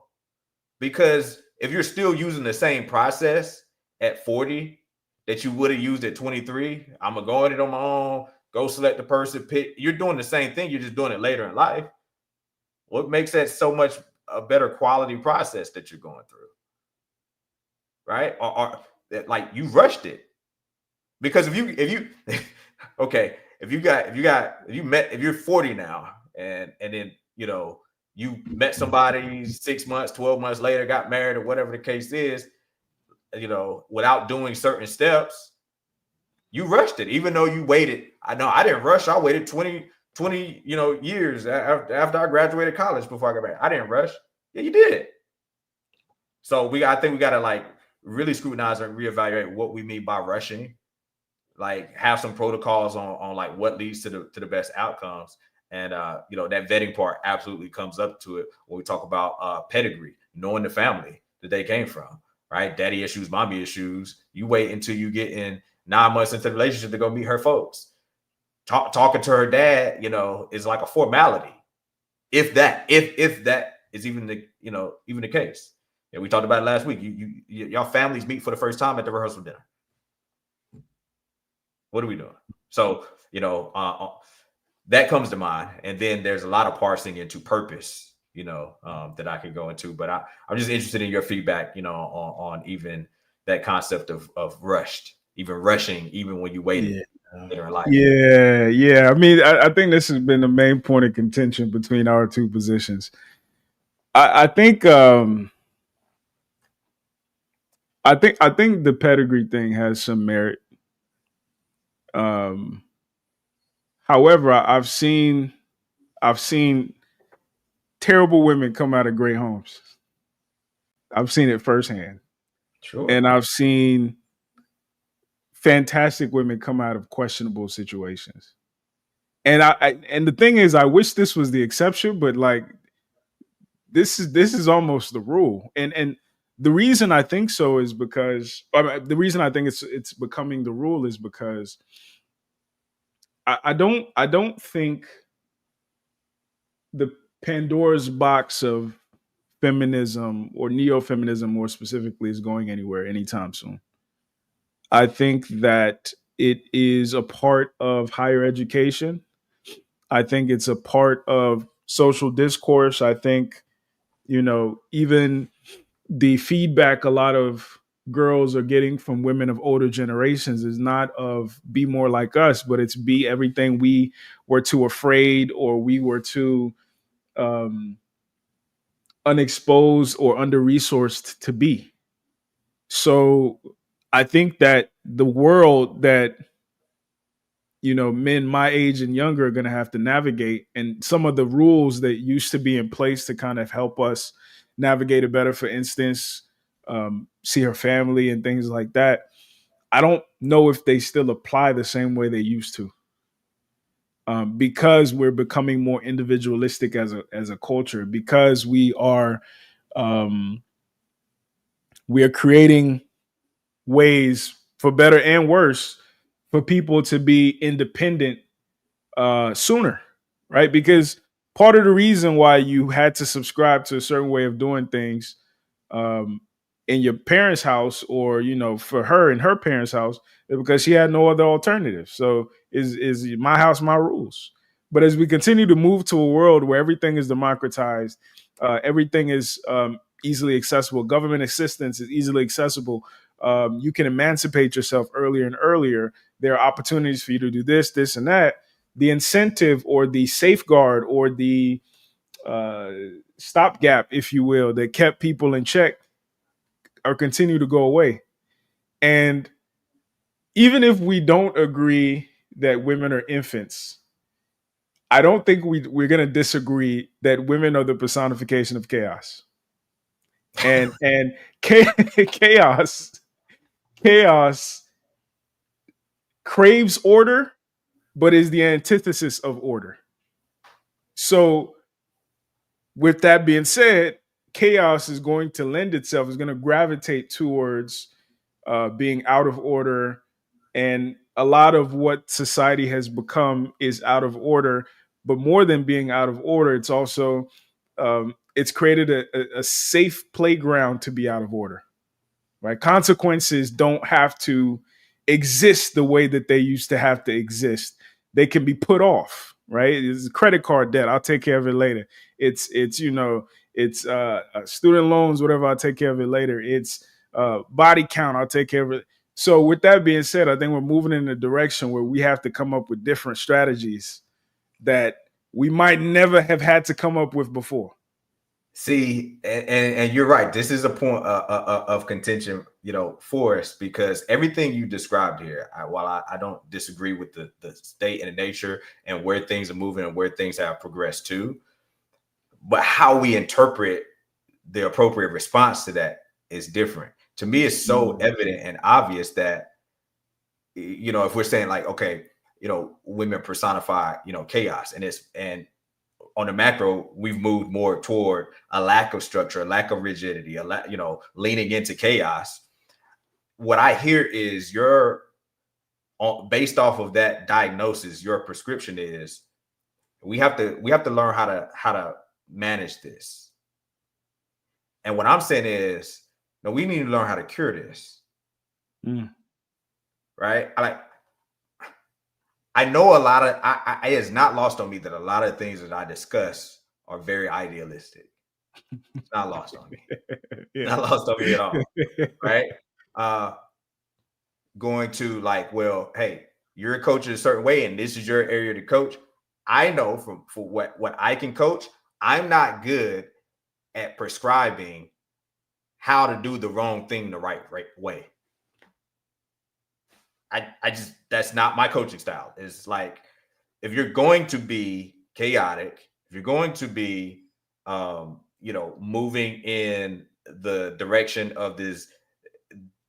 Because if you're still using the same process at 40 that you would have used at 23, I'm gonna go at it on my own, go select the person, pick. You're doing the same thing, you're just doing it later in life. What makes that so much a better quality process that you're going through, right? Or like you rushed it. Because if you're 40 now, and then you met somebody 6 months, 12 months later, got married, or whatever the case is, without doing certain steps, you rushed it, even though you waited. I know I didn't rush. I waited 20 years after I graduated college before I got married. I didn't rush. Yeah, you did. So I think we got to like really scrutinize and reevaluate what we mean by rushing. Like have some protocols on like what leads to the best outcomes. And you know, that vetting part absolutely comes up to it when we talk about pedigree, knowing the family that they came from, right? Daddy issues, mommy issues. You wait until you get in 9 months into the relationship to go meet her folks. Talking to her dad, you know, is like a formality. If that is even the case. Yeah, we talked about it last week. Y'all families meet for the first time at the rehearsal dinner. What are we doing? So, you know, that comes to mind. And then there's a lot of parsing into purpose, you know, that I could go into. But I'm just interested in your feedback, you know, on even that concept of rushed, even rushing, even when you waited later in life. Yeah. I mean, I think this has been the main point of contention between our two positions. I think the pedigree thing has some merit. However, I've seen terrible women come out of great homes. I've seen it firsthand. Sure. And I've seen fantastic women come out of questionable situations. And and the thing is, I wish this was the exception, but like this is almost the rule. And the reason I think so is because the reason I think it's becoming the rule is because I don't think the Pandora's box of feminism or neo-feminism more specifically is going anywhere anytime soon. I think that it is a part of higher education. I think it's a part of social discourse. I think, you know, even the feedback a lot of girls are getting from women of older generations is not of be more like us, but it's be everything we were too afraid or we were too unexposed or under resourced to be. So I think that the world that, you know, men my age and younger are going to have to navigate, and some of the rules that used to be in place to kind of help us navigate it better, for instance, see her family and things like that, I don't know if they still apply the same way they used to, because we're becoming more individualistic as a culture, because we are creating ways, for better and worse, for people to be independent sooner, right? Because part of the reason why you had to subscribe to a certain way of doing things um, in your parents' house, or, you know, for her in her parents' house, is because she had no other alternative. So is my house, my rules. But as we continue to move to a world where everything is democratized, everything is easily accessible, government assistance is easily accessible, you can emancipate yourself earlier and earlier. There are opportunities for you to do this, and that. The incentive or the safeguard or the stopgap, if you will, that kept people in check or continue to go away. And even if we don't agree that women are infants, I don't think we're going to disagree that women are the personification of chaos. And chaos craves order, but is the antithesis of order. So with that being said, chaos is going to lend itself, is going to gravitate towards being out of order. And a lot of what society has become is out of order. But more than being out of order, it's also it's created a safe playground to be out of order. Right? Consequences don't have to exist the way that they used to have to exist. They can be put off. Right? It's credit card debt. I'll take care of it later. It's student loans, whatever. I'll take care of it later. It's body count. I'll take care of it. So with that being said, I think we're moving in a direction where we have to come up with different strategies that we might never have had to come up with before. See, and you're right. This is a point of contention, you know, for us, because everything you described here, while I don't disagree with the state and the nature and where things are moving and where things have progressed to, but how we interpret the appropriate response to that is different. To me, it's so evident and obvious that, you know, if we're saying like, okay, you know, women personify, you know, chaos, and on the macro, we've moved more toward a lack of structure, a lack of rigidity, you know, leaning into chaos. What I hear is based off of that diagnosis, your prescription is we have to learn how to manage this. And what I'm saying is, no, we need to learn how to cure this. Right? I know a lot of it is not lost on me that a lot of things that I discuss are very idealistic. It's not lost on me. Not lost on me at all. Right? Going to like, well, hey, you're a coach in a certain way, and this is your area to coach. I know for what I can coach, I'm not good at prescribing how to do the wrong thing the right way. I just, that's not my coaching style. It's like, if you're going to be chaotic, if you're going to be you know, moving in the direction of this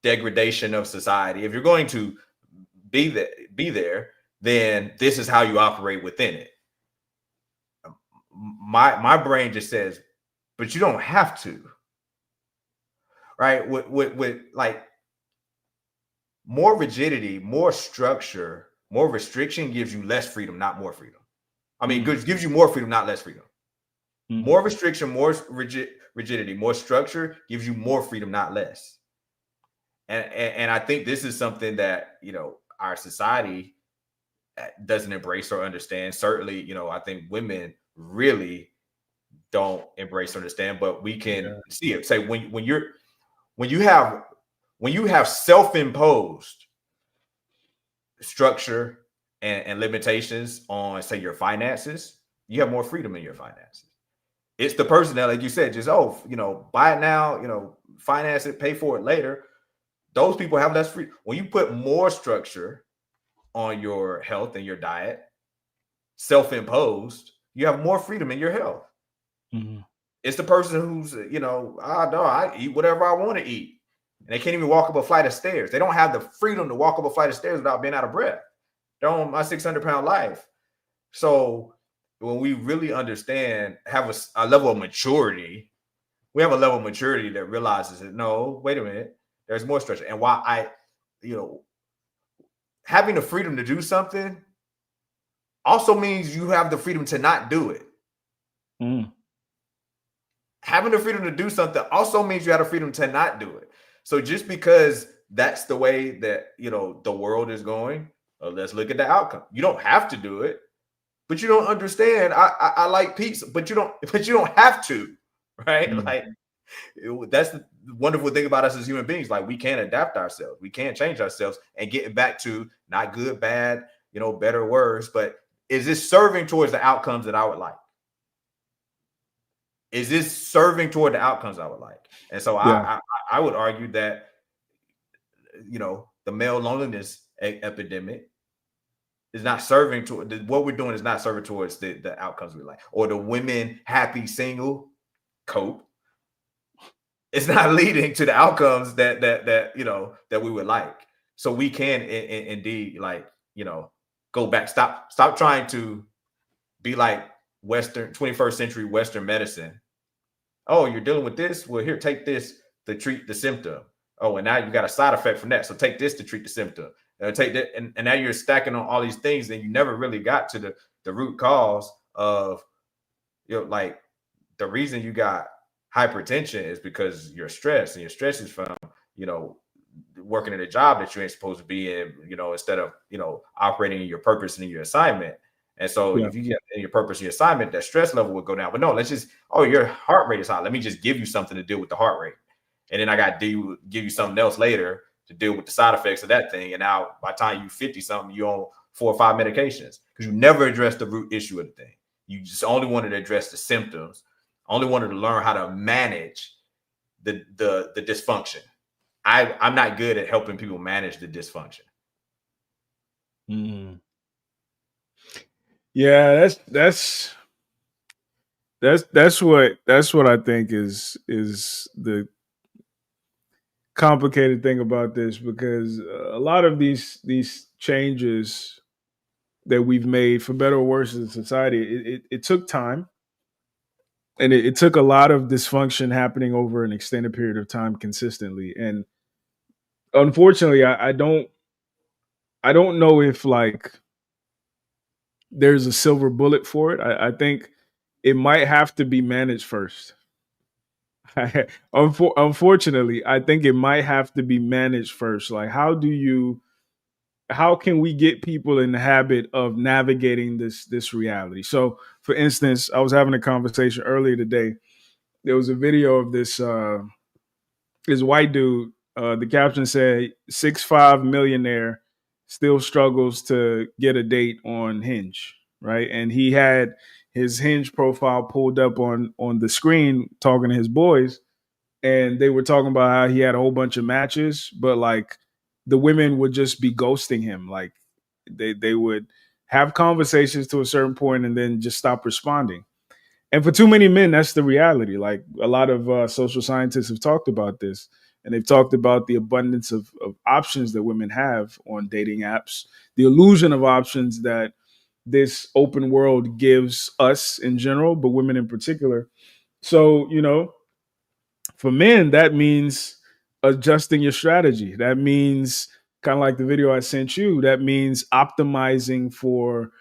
degradation of society, if you're going to be there, then this is how you operate within it. My brain just says, but you don't have to. Right? With like more rigidity, more structure, more restriction gives you less freedom, not more freedom. I mean, gives you more freedom, not less freedom. More restriction, more rigidity, more structure gives you more freedom, not less. And I think this is something that, you know, our society doesn't embrace or understand. Certainly, you know, I think women really don't embrace or understand, but we can see it. Say when you have self-imposed structure and limitations on, say, your finances, you have more freedom in your finances. It's the person that, like you said, just, you know, buy it now, you know, finance it, pay for it later. Those people have less freedom. When you put more structure on your health and your diet, self-imposed, you have more freedom in your health. It's the person who's, you know, no, I eat whatever I want to eat. And they can't even walk up a flight of stairs. They don't have the freedom to walk up a flight of stairs without being out of breath. They're on my 600-pound life. So when we really understand, have a level of maturity, we have a level of maturity that realizes that, no, wait a minute, there's more structure. And why you know, having the freedom to do something also means you have the freedom to not do it. Having the freedom to do something also means you have the freedom to not do it. So just because that's the way that, you know, the world is going, let's look at the outcome. You don't have to do it, but you don't understand. I like pizza, but you don't have to, right? Like, that's the wonderful thing about us as human beings. Like, we can adapt ourselves, we can change ourselves and get back to not good, bad, you know, better, worse. But is this serving towards the outcomes that I would like? Is this serving toward the outcomes I would like? And so I would argue that, you know, the male loneliness epidemic is not serving to what we're doing is not serving towards the outcomes we like, or the women happy single cope. It's not leading to the outcomes that you know, that we would like. So we can indeed, like, you know, go back, stop trying to be like Western 21st century Western medicine. Oh, you're dealing with this? Well, here, take this to treat the symptom. Oh, and now you got a side effect from that. So take this to treat the symptom. Take that, and now you're stacking on all these things, and you never really got to the root cause of, you know, like, the reason you got hypertension is because you're stressed, and your stress is from, you know, working at a job that you ain't supposed to be in, you know, instead of, you know, operating in your purpose and in your assignment. And so if you get in your purpose, your assignment, that stress level would go down. But no, let's just, your heart rate is high. Let me just give you something to deal with the heart rate. And then I got to give you something else later to deal with the side effects of that thing. And now by the time you 50 something, you're on 4 or 5 medications, because you never addressed the root issue of the thing. You just only wanted to address the symptoms, only wanted to learn how to manage the dysfunction. I'm not good at helping people manage the dysfunction. Yeah, that's what I think is complicated thing about this because a lot of these changes that we've made, for better or worse, in society, it took time, and it took a lot of dysfunction happening over an extended period of time consistently. And unfortunately, I don't know if like there's a silver bullet for it. I think it might have to be managed first. Unfortunately, I think it might have to be managed first. Like, how can we get people in the habit of navigating this reality? So, for instance, I was having a conversation earlier today. There was a video of this white dude. The caption said, "6'5" millionaire still struggles to get a date on Hinge." Right, and he had his Hinge profile pulled up on the screen, talking to his boys, and they were talking about how he had a whole bunch of matches, but like the women would just be ghosting him. Like they would have conversations to a certain point and then just stop responding. And for too many men, that's the reality. Like a lot of social scientists have talked about this, and they've talked about the abundance of options that women have on dating apps, the illusion of options that this open world gives us in general, but women in particular. So, for men, that means adjusting your strategy. That means kind of like the video I sent you. That means optimizing for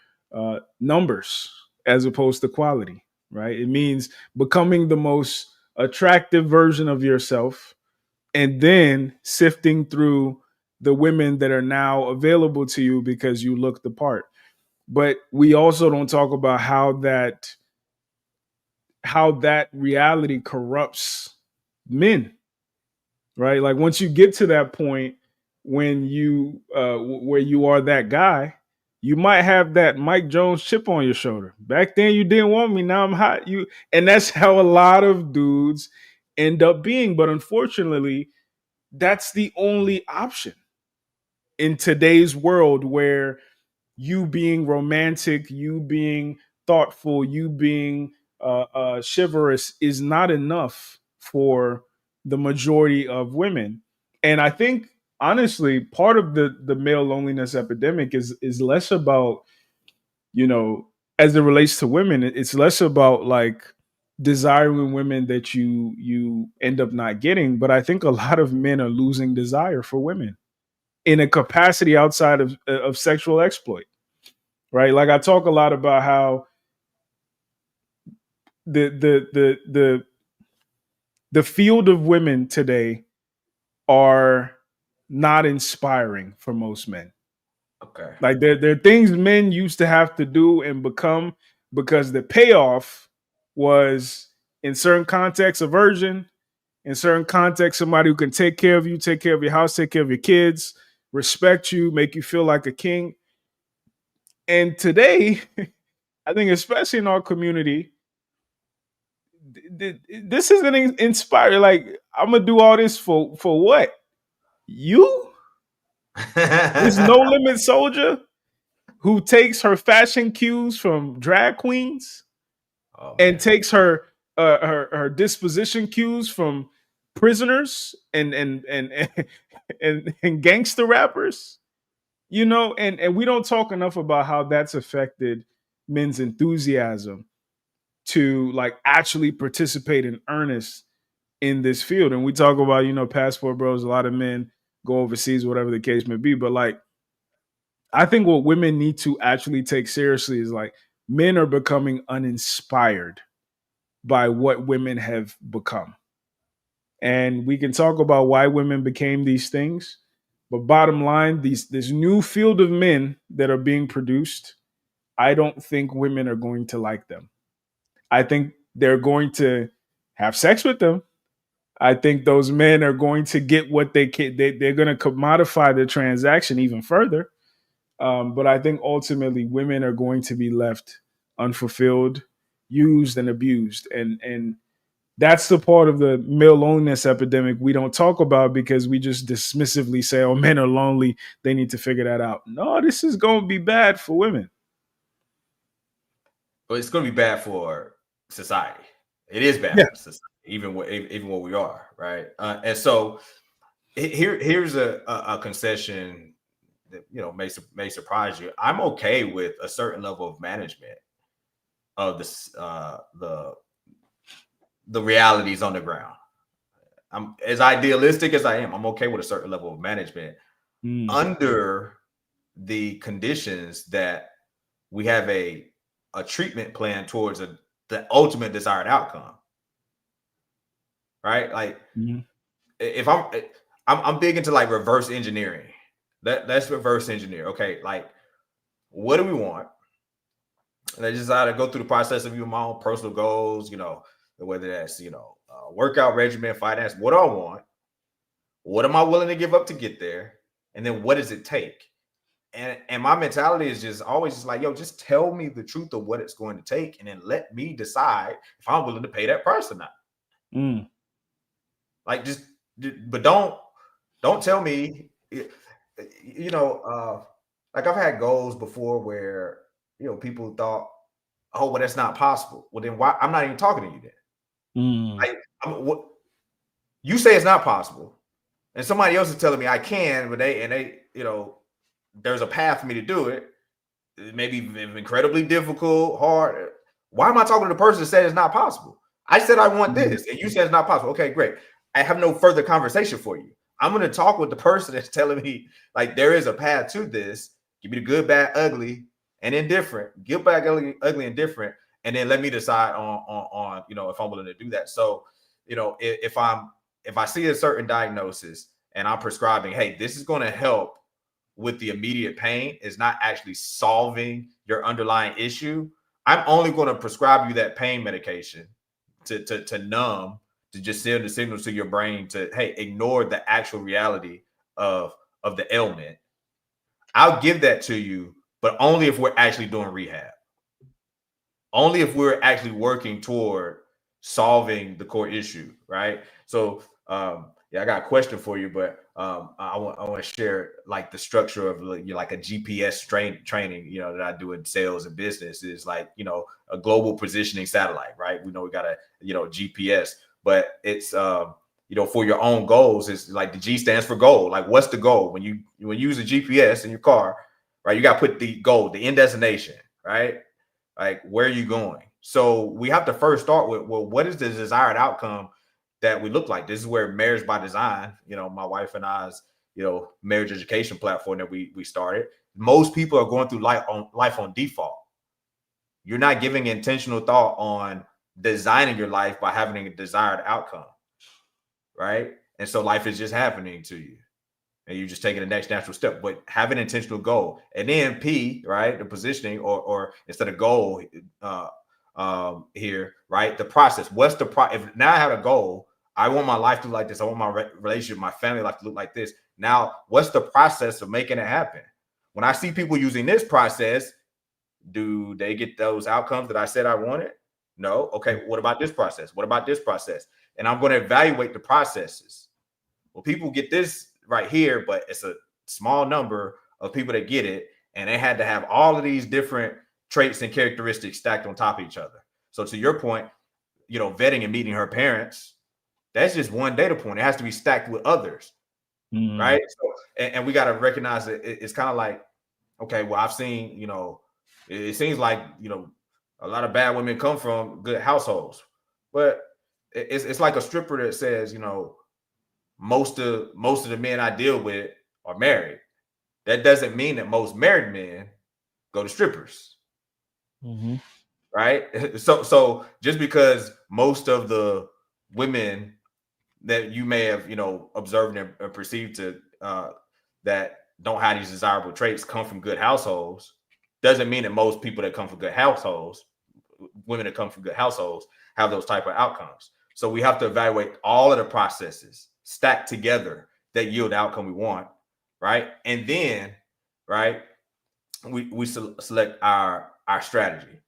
numbers as opposed to quality, right? It means becoming the most attractive version of yourself and then sifting through the women that are now available to you because you look the part. But we also don't talk about how that reality corrupts men, right? Like once you get to that point when where you are that guy, you might have that Mike Jones chip on your shoulder. Back then you didn't want me, now I'm hot. And that's how a lot of dudes end up being. But unfortunately, that's the only option in today's world where you being romantic, you being thoughtful, you being chivalrous is not enough for the majority of women. And I think honestly, part of the male loneliness epidemic is less about, you know, as it relates to women, it's less about like desiring women that you end up not getting. But I think a lot of men are losing desire for women in a capacity outside of sexual exploit, right? Like I talk a lot about how the the field of women today are not inspiring for most men. Okay. Like there are things men used to have to do and become because the payoff was in certain contexts a virgin, in certain contexts somebody who can take care of you, take care of your house, take care of your kids, respect you, make you feel like a king. And today, I think especially in our community, this isn't inspired. Like I'm gonna do all this for what? You, this no limit soldier who takes her fashion cues from drag queens Oh and man. takes her disposition cues from prisoners and gangster rappers. And we don't talk enough about how that's affected men's enthusiasm to like actually participate in earnest in this field. And we talk about, passport bros, a lot of men go overseas, whatever the case may be. But like, I think what women need to actually take seriously is like men are becoming uninspired by what women have become. And we can talk about why women became these things. But bottom line, this new field of men that are being produced, I don't think women are going to like them. I think they're going to have sex with them. I think those men are going to get what they can. They're going to commodify the transaction even further. But I think ultimately women are going to be left unfulfilled, used, and abused. And that's the part of the male loneliness epidemic we don't talk about because we just dismissively say, oh, men are lonely. They need to figure that out. No, this is going to be bad for women. But it's going to be bad for society. It is bad Yeah. for society, even what we are, right? And so Here's a concession that may surprise you. I'm okay with a certain level of management of this the realities on the ground. I'm as idealistic as I am. I'm okay with a certain level of management under the conditions that we have a treatment plan towards the ultimate desired outcome. Right? Like if I'm big into like reverse engineering. That's reverse engineer. Okay, like what do we want? And I just had to go through the process of my own personal goals, whether that's workout regimen, finance. What do I want? What am I willing to give up to get there? And then what does it take? And my mentality is just always just like, yo, just tell me the truth of what it's going to take, and then let me decide if I'm willing to pay that price or not. Like but don't tell me, like I've had goals before where people thought, oh, well, that's not possible. Well, then why? I'm not even talking to you then. Like, what you say it's not possible, and somebody else is telling me I can, but they there's a path for me to do it. It may be incredibly difficult, hard. Why am I talking to the person that said it's not possible? I said I want this, and you said it's not possible. Okay, great. I have no further conversation for you. I'm going to talk with the person that's telling me like there is a path to this. Give me the good, bad, ugly, and indifferent. Good, bad, ugly, and different, and then let me decide on if I'm willing to do that. So if I see a certain diagnosis and I'm prescribing, hey, this is going to help with the immediate pain, is not actually solving your underlying issue, I'm only going to prescribe you that pain medication to numb, to just send the signals to your brain to, hey, ignore the actual reality of the ailment. I'll give that to you, but only if we're actually doing rehab. Only if we're actually working toward solving the core issue, right? So I got a question for you, but I want to share like the structure of like a GPS training, that I do in sales and business is like, a global positioning satellite, right? We know we got a, GPS, but it's, for your own goals, it's like the G stands for goal. Like what's the goal? When you use a GPS in your car, right? You got to put the goal, the end destination, right? Like where are you going? So we have to first start with, well, what is the desired outcome that we look like? This is where Marriage by Design, my wife and I's, marriage education platform that we started. Most people are going through life on default. You're not giving intentional thought on designing your life by having a desired outcome, right? And so life is just happening to you, and you're just taking the next natural step. But have an intentional goal, and then P, right? The positioning, or instead of goal, here, right? The process. What's the if now I have a goal, I want my life to look like this. I want my relationship, my family life to look like this. Now, what's the process of making it happen? When I see people using this process, do they get those outcomes that I said I wanted? No. Okay. What about this process? What about this process? And I'm going to evaluate the processes. Well, people get this right here, but it's a small number of people that get it. And they had to have all of these different traits and characteristics stacked on top of each other. So to your point, vetting and meeting her parents, that's just one data point. It has to be stacked with others, right? So, and we got to recognize that it's kind of like, okay, well, I've seen, it seems like, a lot of bad women come from good households, but it's like a stripper that says, most of the men I deal with are married. That doesn't mean that most married men go to strippers. Right? So just because most of the women that you may have, observed and perceived to that don't have these desirable traits come from good households, doesn't mean that most people that come from good households, women that come from good households, have those type of outcomes. So we have to evaluate all of the processes stacked together that yield the outcome we want, right? And then, right, we select our strategy,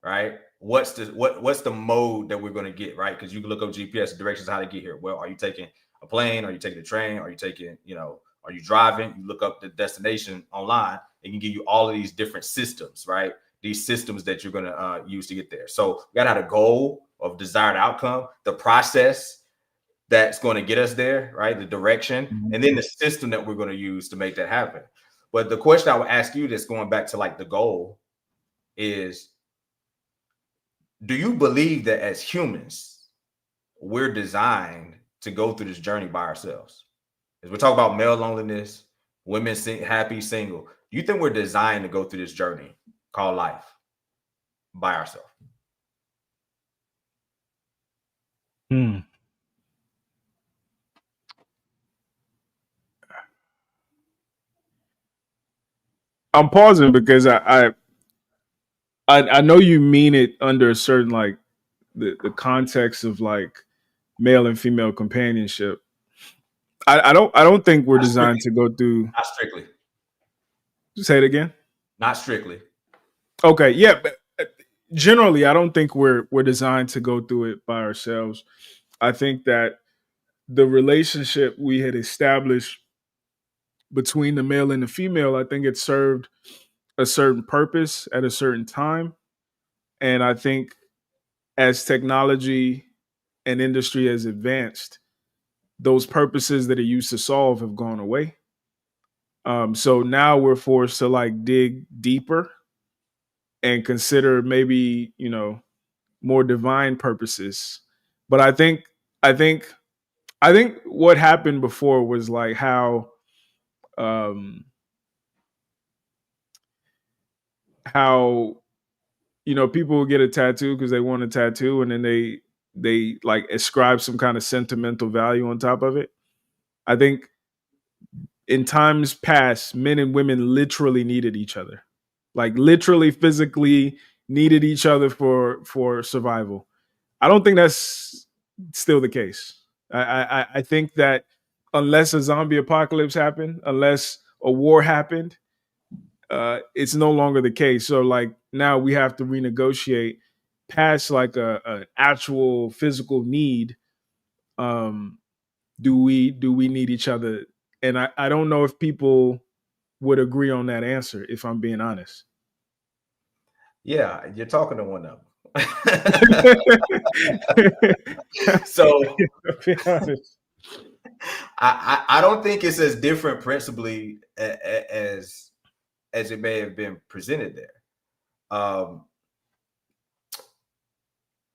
right? What's the mode that we're going to get, right? Because you can look up GPS directions how to get here. Well, are you taking a plane? Are you taking a train? Are you taking, are you driving? You look up the destination online, it can give you all of these different systems, right? These systems that you're going to use to get there. So we got to have a goal of desired outcome, the process, that's going to get us there, right? The direction, and then the system that we're going to use to make that happen. But the question I would ask you, that's going back to like the goal, is, do you believe that as humans, we're designed to go through this journey by ourselves? As we talk about male loneliness, women happy, single, do you think we're designed to go through this journey called life by ourselves? I'm pausing because I know you mean it under a certain like the context of like male and female companionship. I don't think we're designed to go through. Not strictly. Say it again. Not strictly. Okay, yeah, but generally, I don't think we're designed to go through it by ourselves. I think that the relationship we had established between the male and the female, I think it served a certain purpose at a certain time, and I think as technology and industry has advanced, those purposes that it used to solve have gone away. So now we're forced to like dig deeper and consider maybe, more divine purposes. But I think what happened before was like um how people would get a tattoo because they want a tattoo, and then they like ascribe some kind of sentimental value on top of it. I think in times past, men and women literally needed each other, like literally physically needed each other for survival. I don't think that's still the case. I think that unless a zombie apocalypse happened, unless a war happened, it's no longer the case. So like now we have to renegotiate past like a actual physical need. Um, do we need each other? And I don't know if people would agree on that answer, if I'm being honest. Yeah, you're talking to one of them. So I don't think it's as different principally as it may have been presented there. I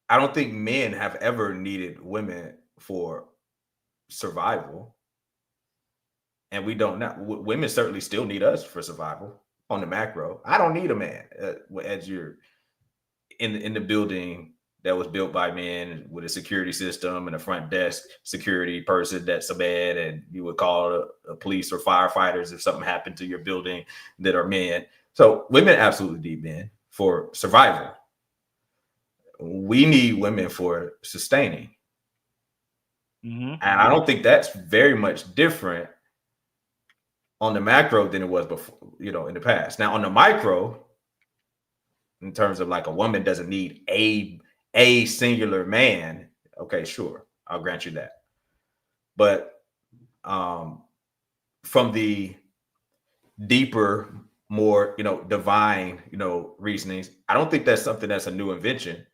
don't think men have ever needed women for survival, and we don't now. Women certainly still need us for survival on the macro. I don't need a man as you're in the building that was built by men with a security system and a front desk security person that's a man, and you would call a police or firefighters if something happened to your building that are men. So women absolutely need men for survival. We need women for sustaining. And I don't think that's very much different on the macro than it was before, in the past. Now on the micro, in terms of like a woman doesn't need a singular man. Okay, sure. I'll grant you that. But from the deeper, more, divine, reasonings, I don't think that's something that's a new invention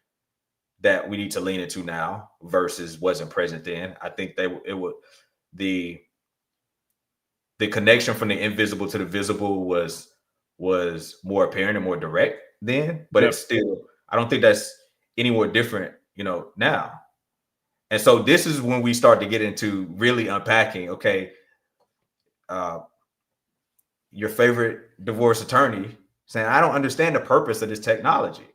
that we need to lean into now versus wasn't present then. I think the connection from the invisible to the visible was more apparent and more direct then, but It's still, I don't think that's any more different, now. And so this is when we start to get into really unpacking, okay, your favorite divorce attorney saying, I don't understand the purpose of this technology.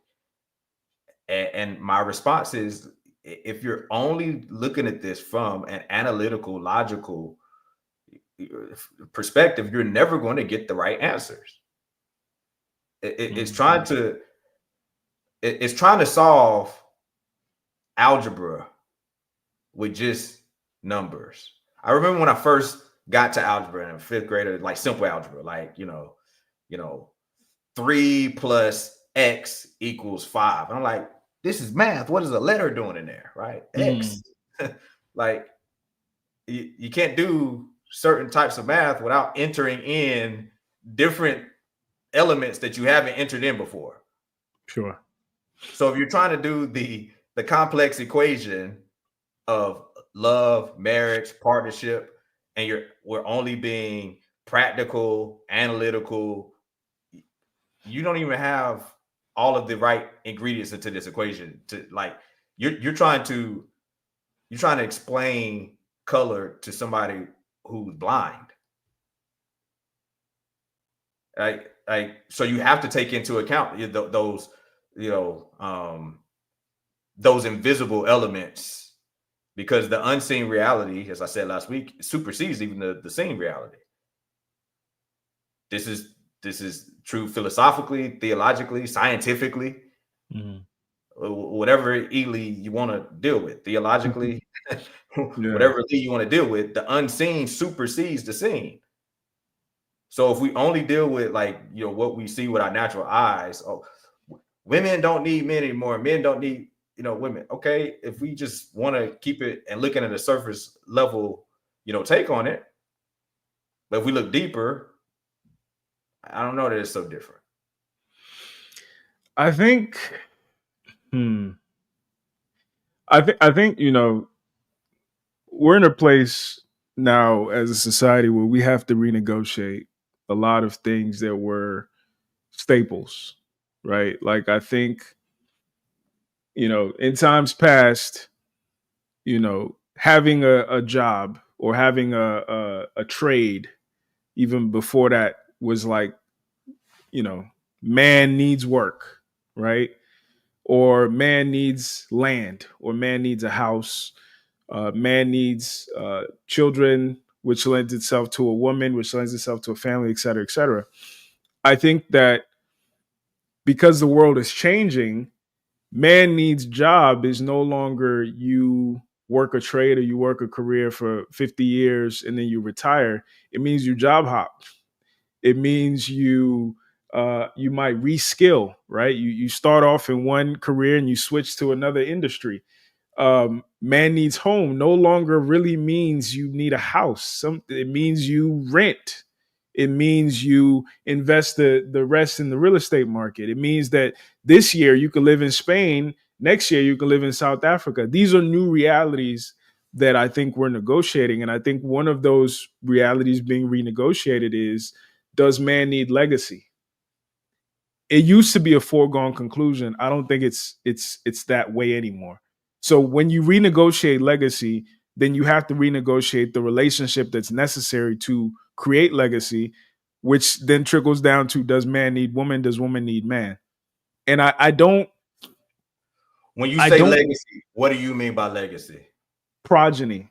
And my response is, if you're only looking at this from an analytical, logical perspective, you're never going to get the right answers. It's trying to solve algebra with just numbers. I remember when I first got to algebra in fifth grade, like simple algebra, like 3 plus x equals 5. And I'm like, this is math. What is a letter doing in there, right? X. Like you can't do certain types of math without entering in different elements that you haven't entered in before. Sure. So if you're trying to do the complex equation of love, marriage, partnership, and we're only being practical, analytical, you don't even have all of the right ingredients into this equation. To like, you're trying to explain color to somebody who's blind. So you have to take into account those, those invisible elements, because the unseen reality, as I said last week, supersedes even the seen reality. This is true philosophically, theologically, scientifically, whatever Ely you want to deal with, theologically, whatever Lee you want to deal with. The unseen supersedes the seen. So if we only deal with what we see with our natural eyes, women don't need men anymore. Men don't need women. Okay, if we just want to keep it and looking at a surface level, take on it, but if we look deeper, I don't know that it's so different. I think, I think we're in a place now as a society where we have to renegotiate a lot of things that were staples, right? Like I think, in times past, having a job or having a trade, even before that, was like, man needs work, right? Or man needs land, or man needs a house, man needs children, which lends itself to a woman, which lends itself to a family, et cetera, et cetera. I think that because the world is changing, man needs job is no longer you work a trade or you work a career for 50 years and then you retire. It means you job hop. It means you might reskill, right? You start off in one career and you switch to another industry. Man needs home no longer really means you need a house. It means you rent. It means you invest the rest in the real estate market. It means that this year you could live in Spain. Next year you could live in South Africa. These are new realities that I think we're negotiating. And I think one of those realities being renegotiated is, does man need legacy? It used to be a foregone conclusion. I don't think it's that way anymore. So when you renegotiate legacy, then you have to renegotiate the relationship that's necessary to create legacy, which then trickles down to, does man need woman? Does woman need man? And I don't. When you say legacy, what do you mean by legacy? Progeny,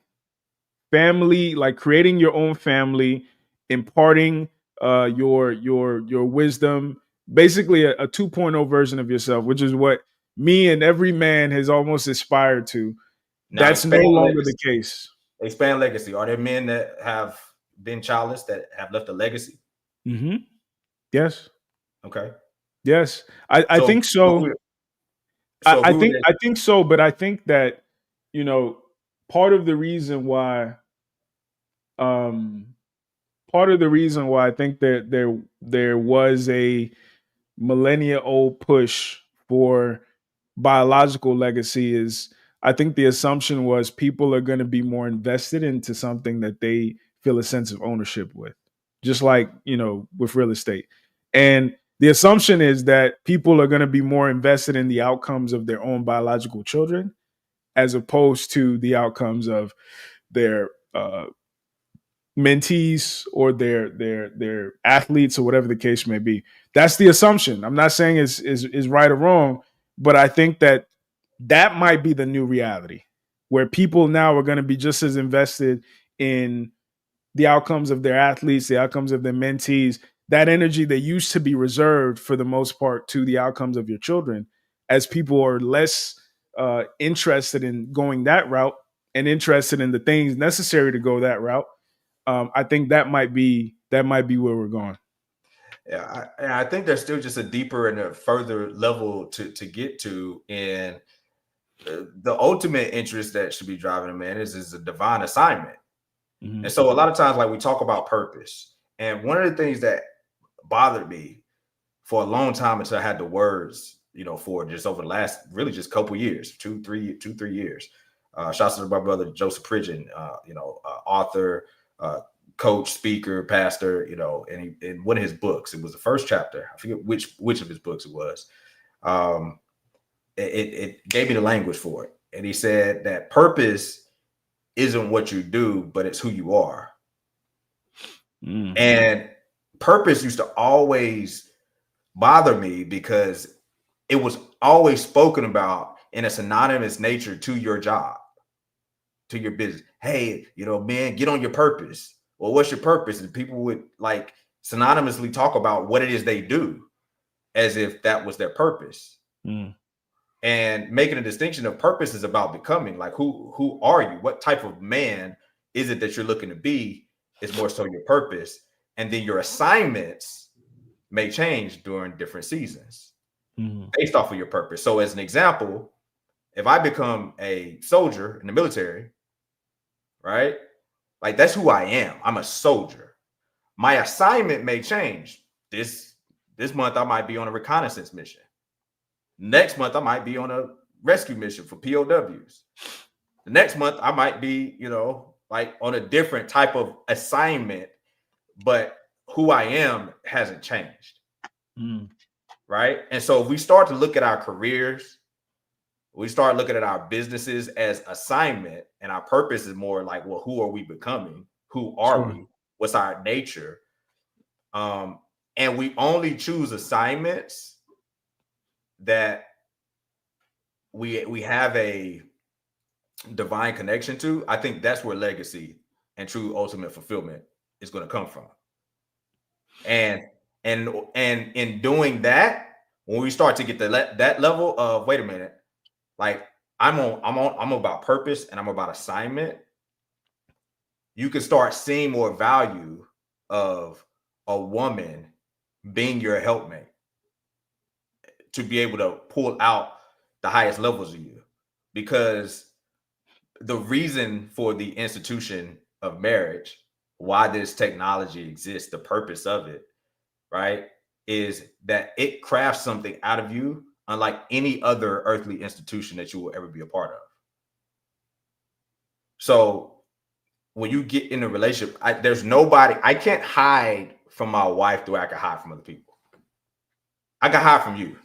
family, like creating your own family, imparting your wisdom, basically a 2.0 version of yourself, which is what me and every man has almost aspired to. Now, that's no longer the case. Expand legacy. Are there men that have been childless that have left a legacy? Mm-hmm. Yes. Okay. Yes, I think so. I think so, but I think that part of the reason why I think that there was a millennia old push for biological legacy is, I think the assumption was people are going to be more invested into something that they feel a sense of ownership with, just like with real estate. And the assumption is that people are going to be more invested in the outcomes of their own biological children as opposed to the outcomes of their mentees or their athletes or whatever the case may be. That's the assumption. I'm not saying is right or wrong, but I think that might be the new reality, where people now are going to be just as invested in the outcomes of their athletes, the outcomes of their mentees, that energy that used to be reserved for the most part to the outcomes of your children, as people are less interested in going that route and interested in the things necessary to go that route. I think that might be where we're going. Yeah, I think there's still just a deeper and a further level to get to, and the ultimate interest that should be driving a man is a divine assignment. Mm-hmm. And so a lot of times, like, we talk about purpose, and one of the things that bothered me for a long time until I had the words, for just over the last really just couple years, two, 3 years, Shouts to my brother Joseph Pridgeon, author, coach, speaker, pastor, and in one of his books, it was the first chapter. I forget which of his books it was. It gave me the language for it. And he said that purpose isn't what you do, but it's who you are. And purpose used to always bother me because it was always spoken about in a synonymous nature to your job, to your business. Hey, man, get on your purpose. Well, what's your purpose? And people would like synonymously talk about what it is they do as if that was their purpose. And making a distinction of purpose is about becoming. Like, who are you? What type of man is it that you're looking to be is more so your purpose. And then your assignments may change during different seasons based off of your purpose. So as an example, if I become a soldier in the military, right? Like, that's who I am. I'm a soldier. My assignment may change. This month I might be on a reconnaissance mission. Next month I might be on a rescue mission for POWs. The next month I might be, like on a different type of assignment, but who I am hasn't changed. Right? And so if we start to look at our careers, we start looking at our businesses as assignment, and our purpose is more like, well, who are we becoming? Who are we? What's our nature? And we only choose assignments that we have a divine connection to. I think that's where legacy and true ultimate fulfillment is going to come from. And in doing that, when we start to get that level of, wait a minute, like I'm about purpose and I'm about assignment, you can start seeing more value of a woman being your helpmate to be able to pull out the highest levels of you. Because the reason for the institution of marriage, why this technology exists, the purpose of it, right, is that it crafts something out of you unlike any other earthly institution that you will ever be a part of. So when you get in a relationship, there's nobody, I can't hide from my wife the way I can hide from other people. I can hide from you.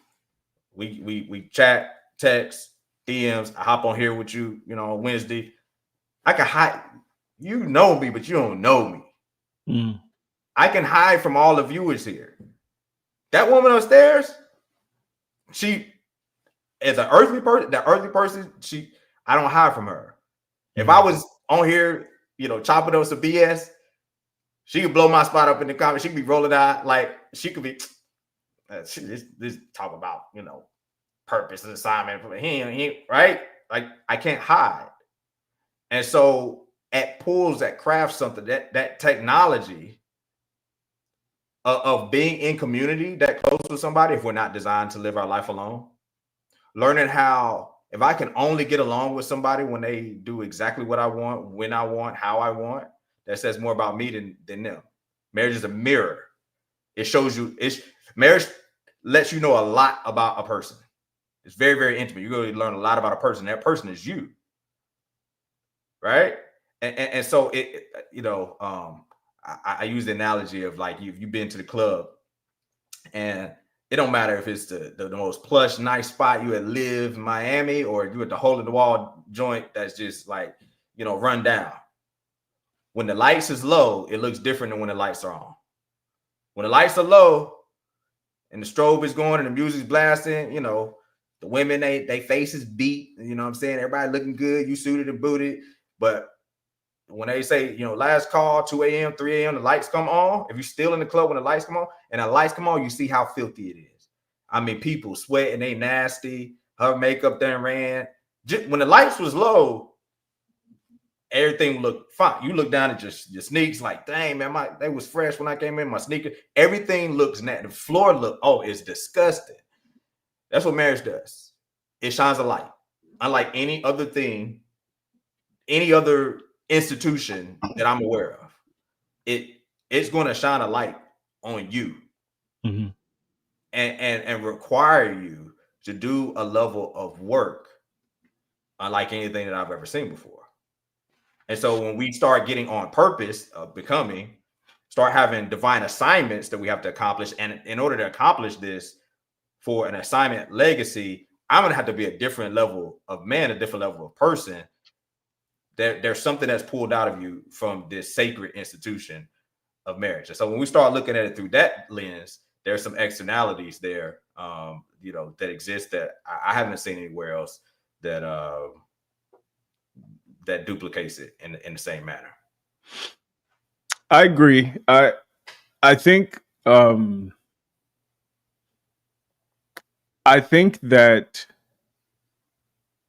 We chat, text, DMs. I hop on here with you, on Wednesday. I can hide. You know me, but you don't know me. I can hide from all the viewers here. That woman upstairs, she is an earthly person. That earthly person, I don't hide from her. If I was on here, chopping up some BS, she could blow my spot up in the comments. She could be rolling out, like she could be. This talk about purpose and assignment for him, right? Like, I can't hide. And so at pools that craft something, that technology of being in community that close with somebody, if we're not designed to live our life alone, learning how, if I can only get along with somebody when they do exactly what I want, when I want, how I want, that says more about me than them. Marriage is a mirror. It shows you, marriage lets you know a lot about a person. It's very, very intimate. You're going to learn a lot about a person. That person is you. Right? And so I use the analogy of, like, you've been to the club, and it don't matter if it's the most plush, nice spot you had lived in Miami, or you at the hole in the wall joint that's just like, run down. When the lights is low, it looks different than when the lights are on. When the lights are low and the strobe is going and the music's blasting, the women, they faces beat, what I'm saying? Everybody looking good, you suited and booted. But when they say, last call, 2 a.m., 3 a.m., the lights come on. If you're still in the club when the lights come on, and the lights come on, you see how filthy it is. I mean, people sweating, they nasty. Her makeup done ran. Just when the lights was low, everything looked fine. You look down at your sneaks, like, dang, man, they was fresh when I came in. My sneaker, everything looks natural. The floor it's disgusting. That's what marriage does. It shines a light. Unlike any other thing, any other institution that I'm aware of, it's going to shine a light on you and require you to do a level of work unlike anything that I've ever seen before. And so when we start getting on purpose of becoming, start having divine assignments that we have to accomplish, and in order to accomplish this for an assignment legacy, I'm going to have to be a different level of man, a different level of person. There's something that's pulled out of you from this sacred institution of marriage. And so when we start looking at it through that lens, there's some externalities there, that exist that I haven't seen anywhere else that that duplicates it in the same manner. I agree. I think that,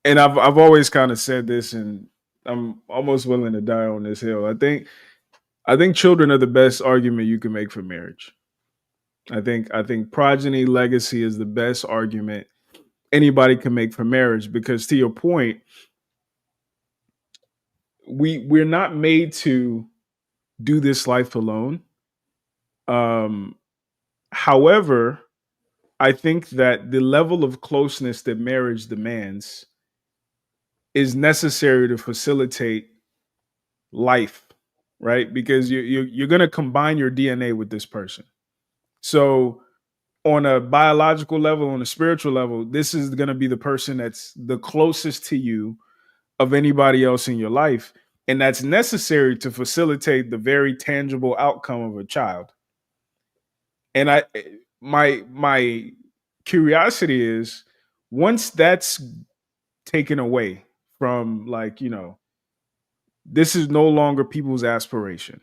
and I've always kind of said this, and I'm almost willing to die on this hill. I think children are the best argument you can make for marriage. I think progeny legacy is the best argument anybody can make for marriage, because to your point, we're not made to do this life alone. However, I think that the level of closeness that marriage demands is necessary to facilitate life, right? Because you're going to combine your DNA with this person. So on a biological level, on a spiritual level, this is going to be the person that's the closest to you of anybody else in your life. And that's necessary to facilitate the very tangible outcome of a child. And my curiosity is, once that's taken away from, this is no longer people's aspiration.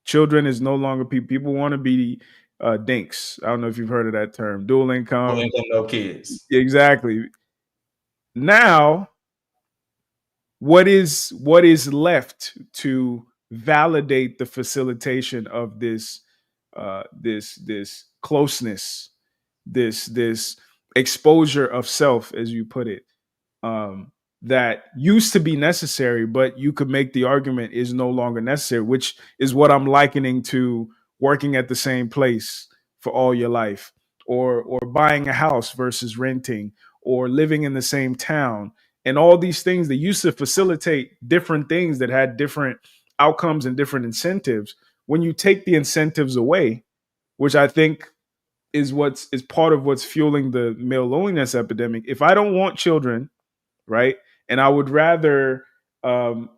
Children is no longer people want to be dinks. I don't know if you've heard of that term, dual income. Dual income, no kids. Exactly. Now, what is left to validate the facilitation of this closeness, this exposure of self, as you put it, that used to be necessary, but you could make the argument is no longer necessary, which is what I'm likening to working at the same place for all your life, or buying a house versus renting, or living in the same town. And all these things that used to facilitate different things that had different outcomes and different incentives, when you take the incentives away, which I think is part of what's fueling the male loneliness epidemic. If I don't want children, right, and I would rather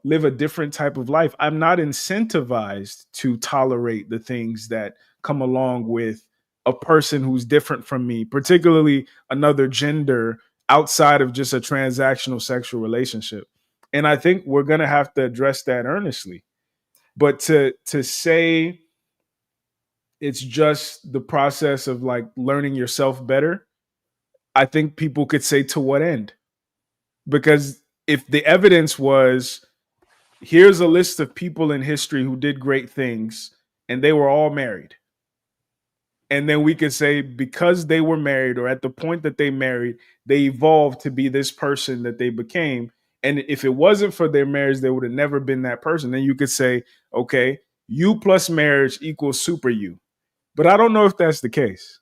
live a different type of life, I'm not incentivized to tolerate the things that come along with a person who's different from me, particularly another gender outside of just a transactional sexual relationship. And I think we're going to have to address that earnestly. But to say it's just the process of learning yourself better, I think people could say, to what end? Because if the evidence was, here's a list of people in history who did great things and they were all married, and then we could say because they were married, or at the point that they married, they evolved to be this person that they became. And if it wasn't for their marriage, they would have never been that person. Then you could say, okay, you plus marriage equals super you. But I don't know if that's the case.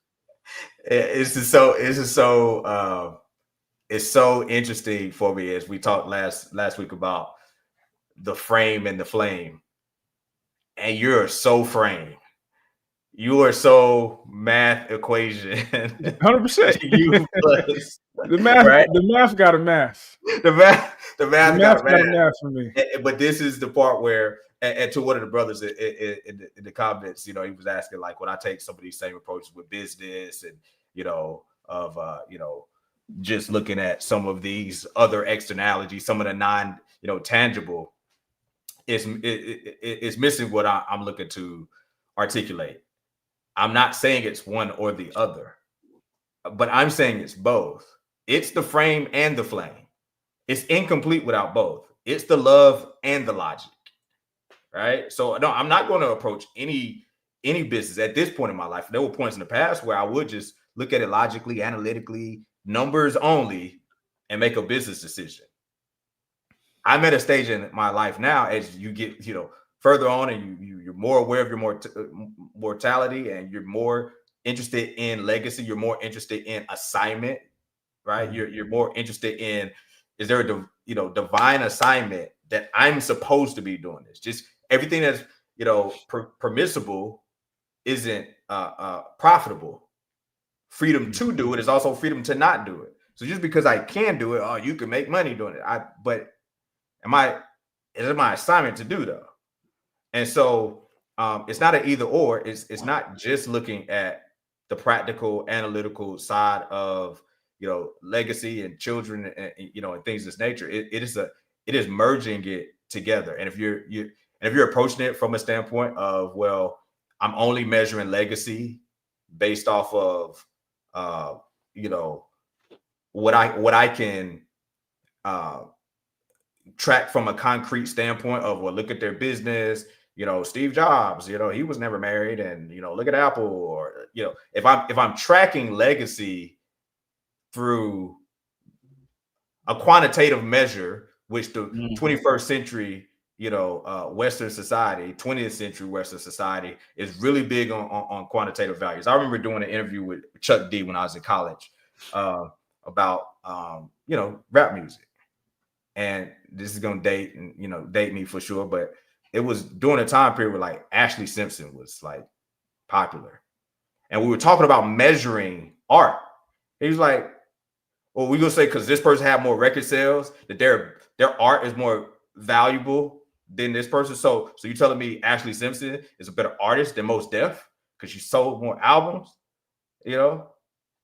It's so interesting for me, as we talked last week about the frame and the flame. And you're so frame. You are so math equation. 100%. You plus the math, right? The math got a math. The math got a math for me. But this is the part where, and to one of the brothers in the comments, he was asking, when I take some of these same approaches with business and, just looking at some of these other externalities, some of the non, tangible, is missing what I'm looking to articulate. I'm not saying it's one or the other, but I'm saying it's both. It's the frame and the flame. It's incomplete without both. It's the love and the logic, right? So no, I'm not going to approach any business at this point in my life. There were points in the past where I would just look at it logically, analytically, numbers only, and make a business decision. I'm at a stage in my life now, as you get, further on, and you're more aware of your mortality, and you're more interested in legacy. You're more interested in assignment, right? You're more interested in, is there a divine assignment that I'm supposed to be doing this? Just everything that's permissible isn't profitable. Freedom to do it is also freedom to not do it. So just because I can do it, you can make money doing it. But is it my assignment to do though? And so it's not an either or. It's not just looking at the practical, analytical side of legacy and children and and things of this nature. It is merging it together. And if you're approaching it from a standpoint of, well, I'm only measuring legacy based off of what I can track from a concrete standpoint of, well, look at their business. Steve Jobs, he was never married, and look at Apple, or if I'm tracking legacy through a quantitative measure, which the 21st century Western society, 20th century Western society is really big on quantitative values. I remember doing an interview with Chuck D when I was in college about rap music, and this is gonna date me for sure, but it was during a time period where like Ashley Simpson was like popular, and we were talking about measuring art. He was like, well, we're gonna say because this person had more record sales that their art is more valuable than this person. So you're telling me Ashley Simpson is a better artist than Mos Def because she sold more albums?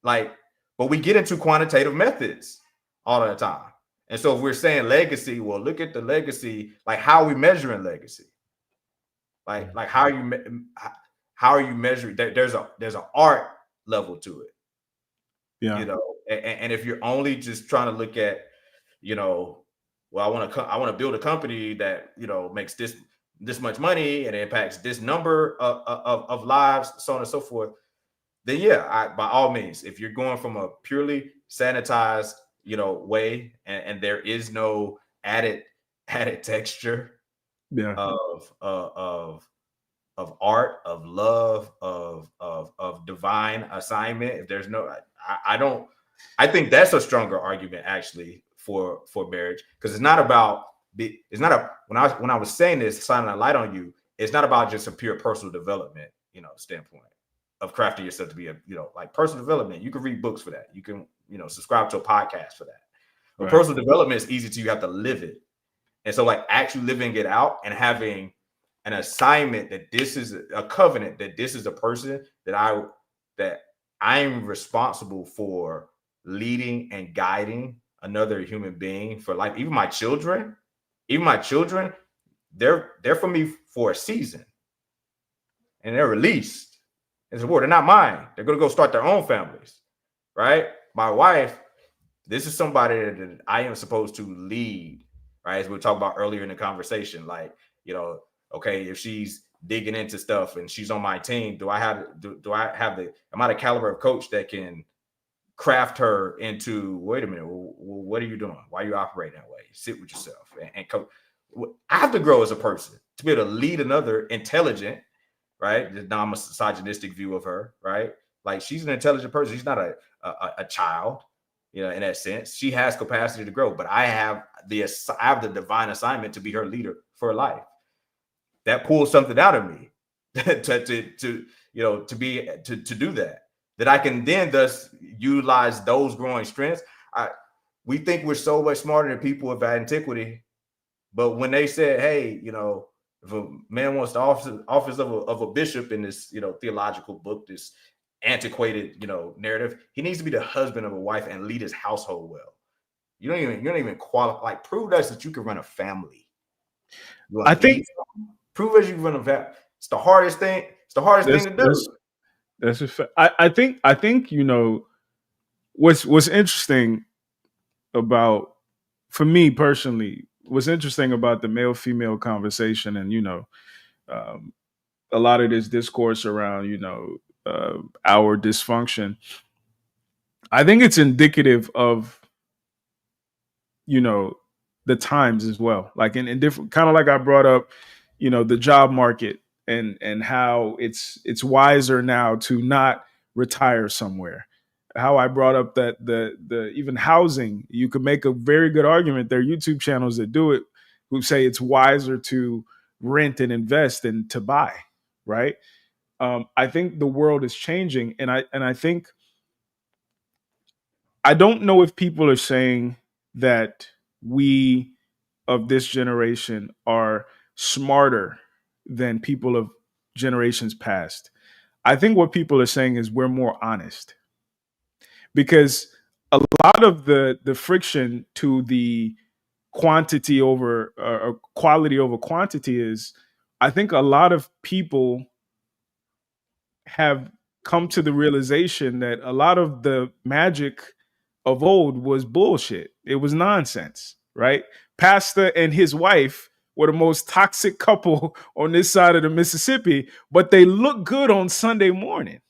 But we get into quantitative methods all the time. And so if we're saying legacy, well, look at the legacy. Like, how are we measuring legacy? Like how are you measuring? There's an art level to it. Yeah. And if you're only just trying to look at, well, I want to build a company that makes this much money and impacts this number of lives, so on and so forth, then by all means, if you're going from a purely sanitized way, and there is no added texture of art, of love, of divine assignment, if there's no, I think that's a stronger argument actually for marriage, because it's not about when I was saying this, shining a light on you, it's not about just a pure personal development standpoint of crafting yourself to be a like personal development. You can read books for that. You can subscribe to a podcast for that. But right. Personal development is easy you have to live it. And so like actually living it out and having an assignment that this is a covenant, that this is a person that I'm responsible for leading and guiding another human being for life. Even my children, they're for me for a season, and they're released. It's a word. They're not mine. They're going to go start their own families, right? My wife, this is somebody that I am supposed to lead, right? As we talked about earlier in the conversation, like, okay, if she's digging into stuff and she's on my team, am I the caliber of coach that can craft her into, wait a minute, well, what are you doing? Why are you operating that way? Sit with yourself and coach. I have to grow as a person to be able to lead another intelligent, right? The non-misogynistic view of her, right? Like, she's an intelligent person. She's not a child, in that sense. She has capacity to grow, but I have the divine assignment to be her leader for life. That pulls something out of me to do that I can then thus utilize those growing strengths. We think we're so much smarter than people of antiquity, but when they said, hey, if a man wants the office of a bishop in this, theological book, this antiquated, narrative, he needs to be the husband of a wife and lead his household well. You don't even qualify. Like, prove us that you can run a family. I think prove us you can run a family. It's the hardest thing. It's the hardest thing to do. That's a fact. I think what's interesting about, for me personally, what's interesting about the male-female conversation, and a lot of this discourse around our dysfunction, I think it's indicative of the times as well. Like in different, kind of like I brought up, the job market and how it's wiser now to not retire somewhere how I brought up that the even housing, you could make a very good argument. There are YouTube channels that do it who say it's wiser to rent and invest than to buy, right? I think the world is changing, and I think I don't know if people are saying that we of this generation are smarter than people of generations past. I think what people are saying is we're more honest, because a lot of the friction to the quantity over quality over quantity is, I think a lot of people have come to the realization that a lot of the magic of old was bullshit. It was nonsense, right? Pastor and his wife were the most toxic couple on this side of the Mississippi, but they look good on Sunday morning.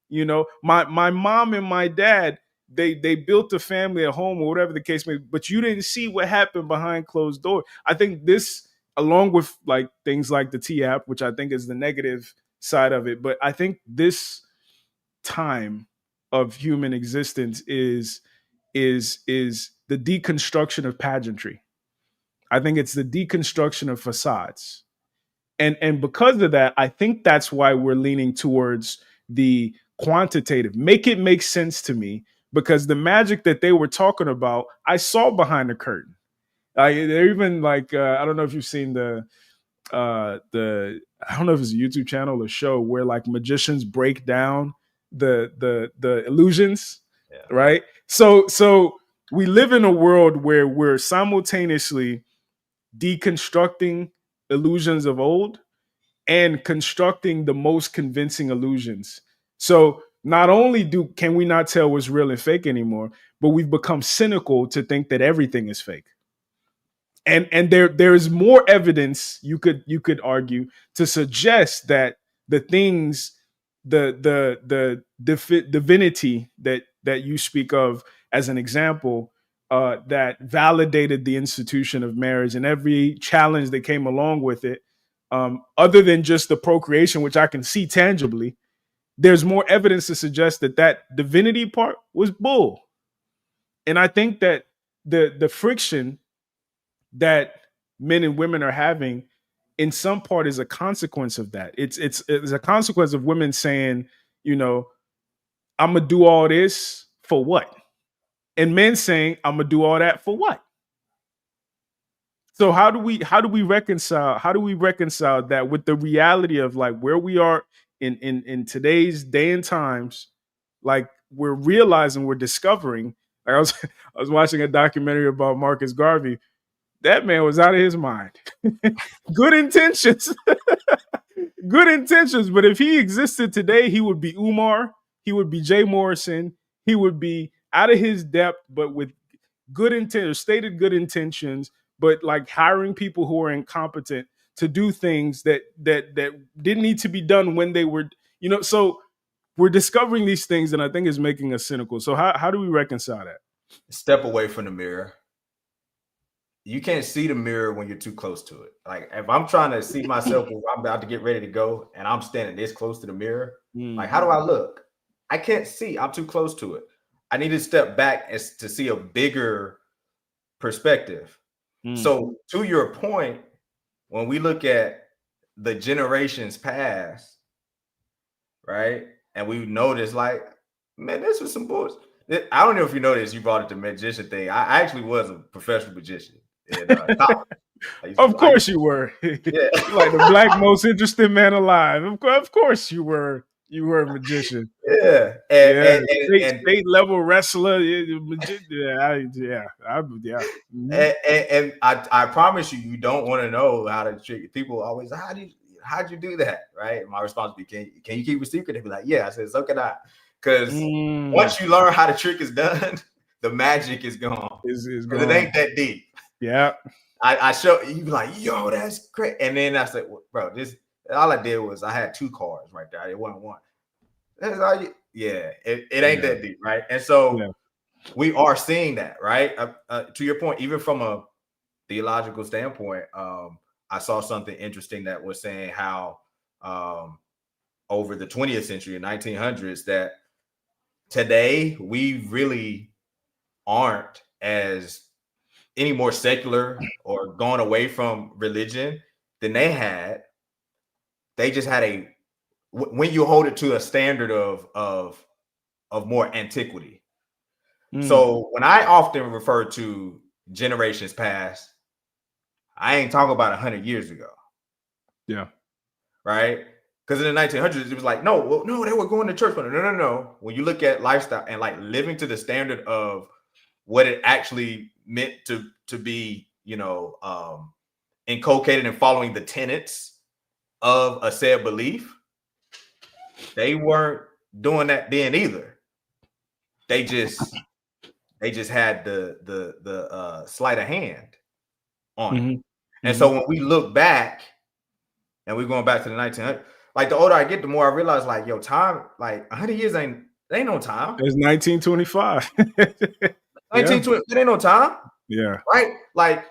You know, my mom and my dad, they built a family at home or whatever the case may be, but you didn't see what happened behind closed doors. I think this, along with like things like the T app, which I think is the negative side of it, but I think this time of human existence is the deconstruction of pageantry. I think it's the deconstruction of facades. And because of that, I think that's why we're leaning towards the quantitative. Make it make sense to me, because the magic that they were talking about, I saw behind the curtain. They're even like, I don't know if you've seen the I don't know if it's a YouTube channel or show where like magicians break down the illusions, right? So we live in a world where we're simultaneously deconstructing illusions of old and constructing the most convincing illusions. So not only can we not tell what's real and fake anymore, but we've become cynical to think that everything is fake. And there is more evidence, you could argue, to suggest that the things, the divinity that you speak of as an example, that validated the institution of marriage and every challenge that came along with it, other than just the procreation, which I can see tangibly, there's more evidence to suggest that that divinity part was bull. And I think that the friction that men and women are having in some part is a consequence of that. It's a consequence of women saying, you know, I'm gonna do all this for what? And men saying, I'm gonna do all that for what? So how do we reconcile that with the reality of like where we are in today's day and times? Like we're realizing, we're discovering. Like I was watching a documentary about Marcus Garvey. That man was out of his mind. Good intentions. Good intentions. But if he existed today, he would be Umar. He would be Jay Morrison. He would be out of his depth, but with good intent, stated good intentions, but like hiring people who are incompetent to do things that didn't need to be done when they were, so we're discovering these things, and I think is making us cynical. So how do we reconcile that? Step away from the mirror. You can't see the mirror when you're too close to it. Like if I'm trying to see myself when I'm about to get ready to go and I'm standing this close to the mirror, like how do I look? I can't see. I'm too close to it. I need to step back to see a bigger perspective. So to your point, when we look at the generations past, right, and we notice like, man, this was some bullshit. I don't know if you noticed, you brought it to magician thing. I actually was a professional magician. Of course you were. Yeah. Like the black most interesting man alive. Of course you were. You were a magician. Yeah. State level wrestler. Yeah. And I promise you don't want to know how to trick people. Always, how'd you do that? Right. My response would be, can you keep a secret? They'd be like, yeah. I said, so can I. Because once you learn how the trick is done, the magic is gone. Because it ain't that deep. Yeah. I show you, be like, yo, that's great. And then I said, well, bro, this all I did was I had 2 cards right there. It wasn't one. That's all it ain't that deep, right? And so we are seeing that, right? To your point, even from a theological standpoint, I saw something interesting that was saying how over the 20th century, in 1900s, that today we really aren't as any more secular or going away from religion than they had. They just had when you hold it to a standard of more antiquity. So when I often refer to generations past, I ain't talking about 100 years ago. Yeah. Right? Because in the 1900s, it was like, no, they were going to church. But no. When you look at lifestyle and like living to the standard of what it actually meant to be, inculcated and following the tenets of a said belief, they weren't doing that then either. They just had the sleight of hand on it. And so when we look back and we're going back to the 1900s, like the older I get, the more I realize, like, yo, time, like 100 years ain't no time. It's 1925. 1920, it ain't no time. Yeah. Right? Like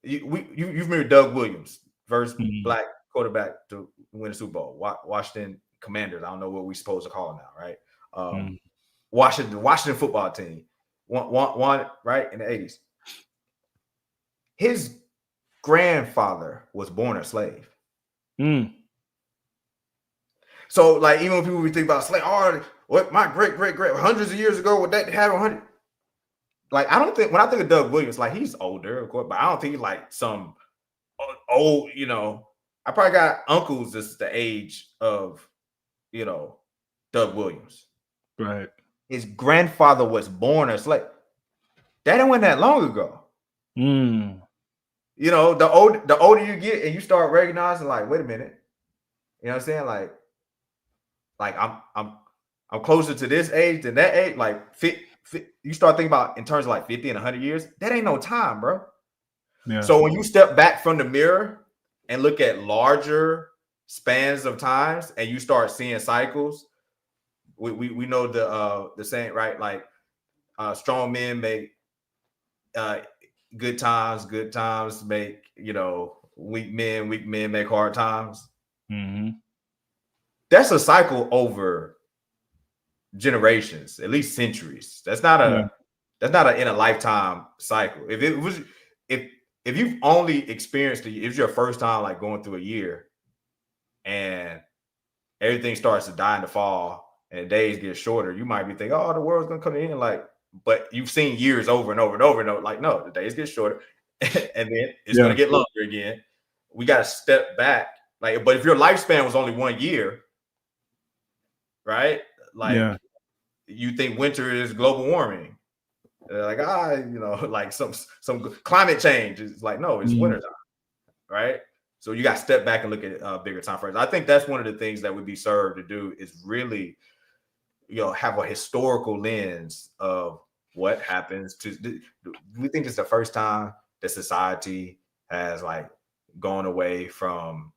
you've remember Doug Williams, first black quarterback to win a Super Bowl. Washington Commanders. I don't know what we're supposed to call them now, right? Washington football team. One right in the 80s. His grandfather was born a slave. So, like, even when people think about slave, what my great hundreds of years ago, what that happened 100. Like, I don't think when I think of Doug Williams, like he's older, of course, but I don't think he's like some old, I probably got uncles that's the age of, Doug Williams. Right. His grandfather was born a slave. That didn't went that long ago. The older you get and you start recognizing, like, wait a minute, you know what I'm saying? Like I'm closer to this age than that age. Like you start thinking about in terms of like 50 and 100 years, that ain't no time, bro. Yeah. So when you step back from the mirror and look at larger spans of times and you start seeing cycles, we know the saying, right? Like strong men make good times make, weak men make hard times. That's a cycle over generations, at least centuries. That's not an in a lifetime cycle. If it was, if you've only experienced it, if it's your first time like going through a year and everything starts to die in the fall and the days get shorter, you might be thinking, oh, the world's gonna come in, like, but you've seen years over and over and over and over. Like, no, the days get shorter and then it's gonna get longer again. We got to step back. Like, but if your lifespan was only 1 year, right? Like, you think winter is global warming. Like, like some climate change. It's like, no, it's winter time, right? So you got to step back and look at bigger time frames. I think that's one of the things that would be served to do is really, have a historical lens of what happens to. Do we think it's the first time that society has like gone away from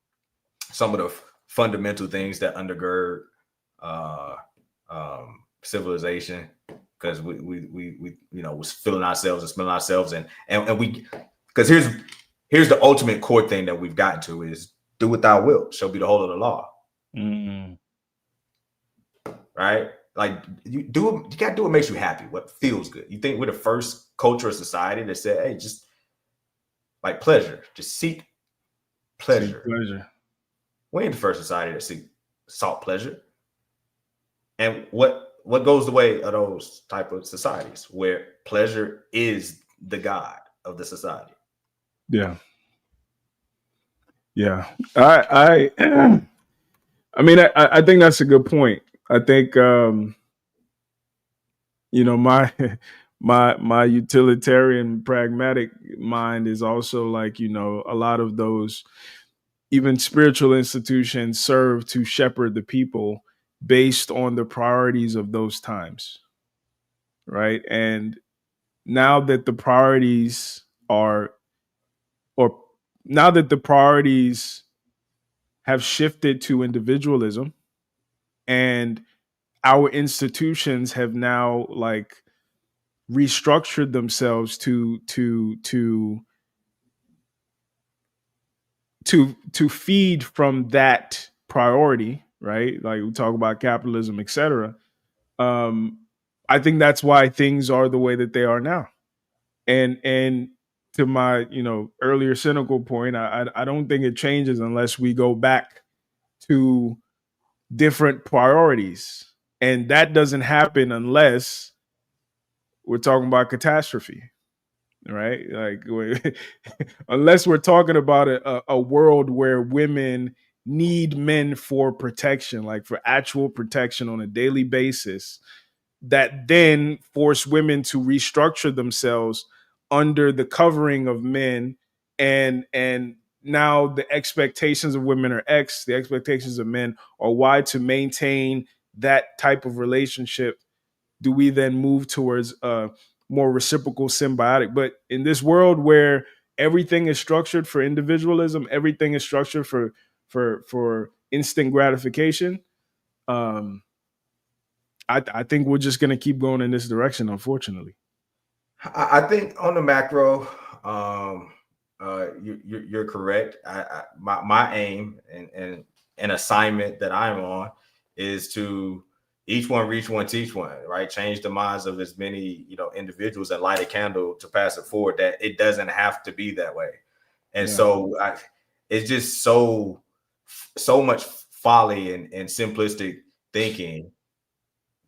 some of the fundamental things that undergird civilization, because we was feeling ourselves and smelling ourselves and we, because here's the ultimate core thing that we've gotten to is do what thou wilt shall be the whole of the law. Right? Like you gotta do what makes you happy, what feels good. You think we're the first culture or society that said, hey, just like pleasure, just seek pleasure. We ain't the first society that sought pleasure. And what goes the way of those type of societies where pleasure is the god of the society? Yeah. I mean, I think that's a good point. I think my utilitarian pragmatic mind is also like, a lot of those even spiritual institutions serve to shepherd the people based on the priorities of those times. Right. And now that the priorities have shifted to individualism and our institutions have now like restructured themselves to feed from that priority, right? Like we talk about capitalism, etc. I think that's why things are the way that they are now. And to my earlier cynical point, I don't think it changes unless we go back to different priorities, and that doesn't happen unless we're talking about catastrophe, right? Like unless we're talking about a world where women need men for protection, like for actual protection on a daily basis, that then force women to restructure themselves under the covering of men, and now the expectations of women are X, the expectations of men are Y. To maintain that type of relationship, do we then move towards a more reciprocal symbiotic? But in this world where everything is structured for individualism, everything is structured for instant gratification, um, I think we're just going to keep going in this direction, unfortunately. I think on the macro, you're correct. My aim and an assignment that I'm on is to each one reach one, teach one, right? Change the minds of as many individuals and light a candle to pass it forward. That it doesn't have to be that way, and so it's just so much folly and simplistic thinking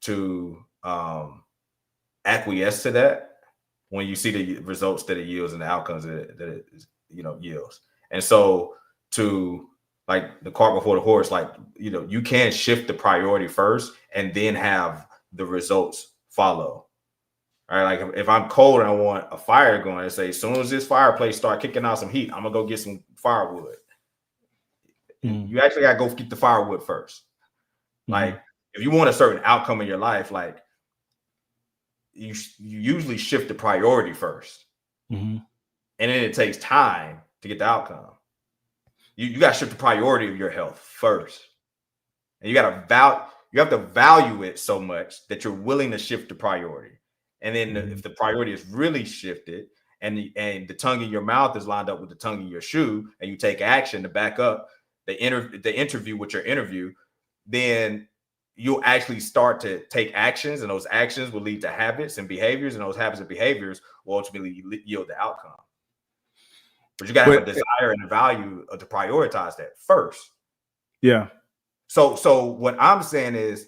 to acquiesce to that when you see the results that it yields and the outcomes that it yields. And so to like the cart before the horse, like you can shift the priority first and then have the results follow. All right, like if I'm cold and I want a fire going, I say as soon as this fireplace start kicking out some heat, I'm gonna go get some firewood. You actually gotta go get the firewood first. Like if you want a certain outcome in your life, like you usually shift the priority first, and then it takes time to get the outcome. You got to shift the priority of your health first, and you have to value it so much that you're willing to shift the priority. And then if the priority is really shifted, and the tongue in your mouth is lined up with the tongue in your shoe, and you take action to back up the interview with your interview, then you'll actually start to take actions, and those actions will lead to habits and behaviors, and those habits and behaviors will ultimately yield the outcome. But you got to have a desire and a value to prioritize that first. Yeah. So what I'm saying is,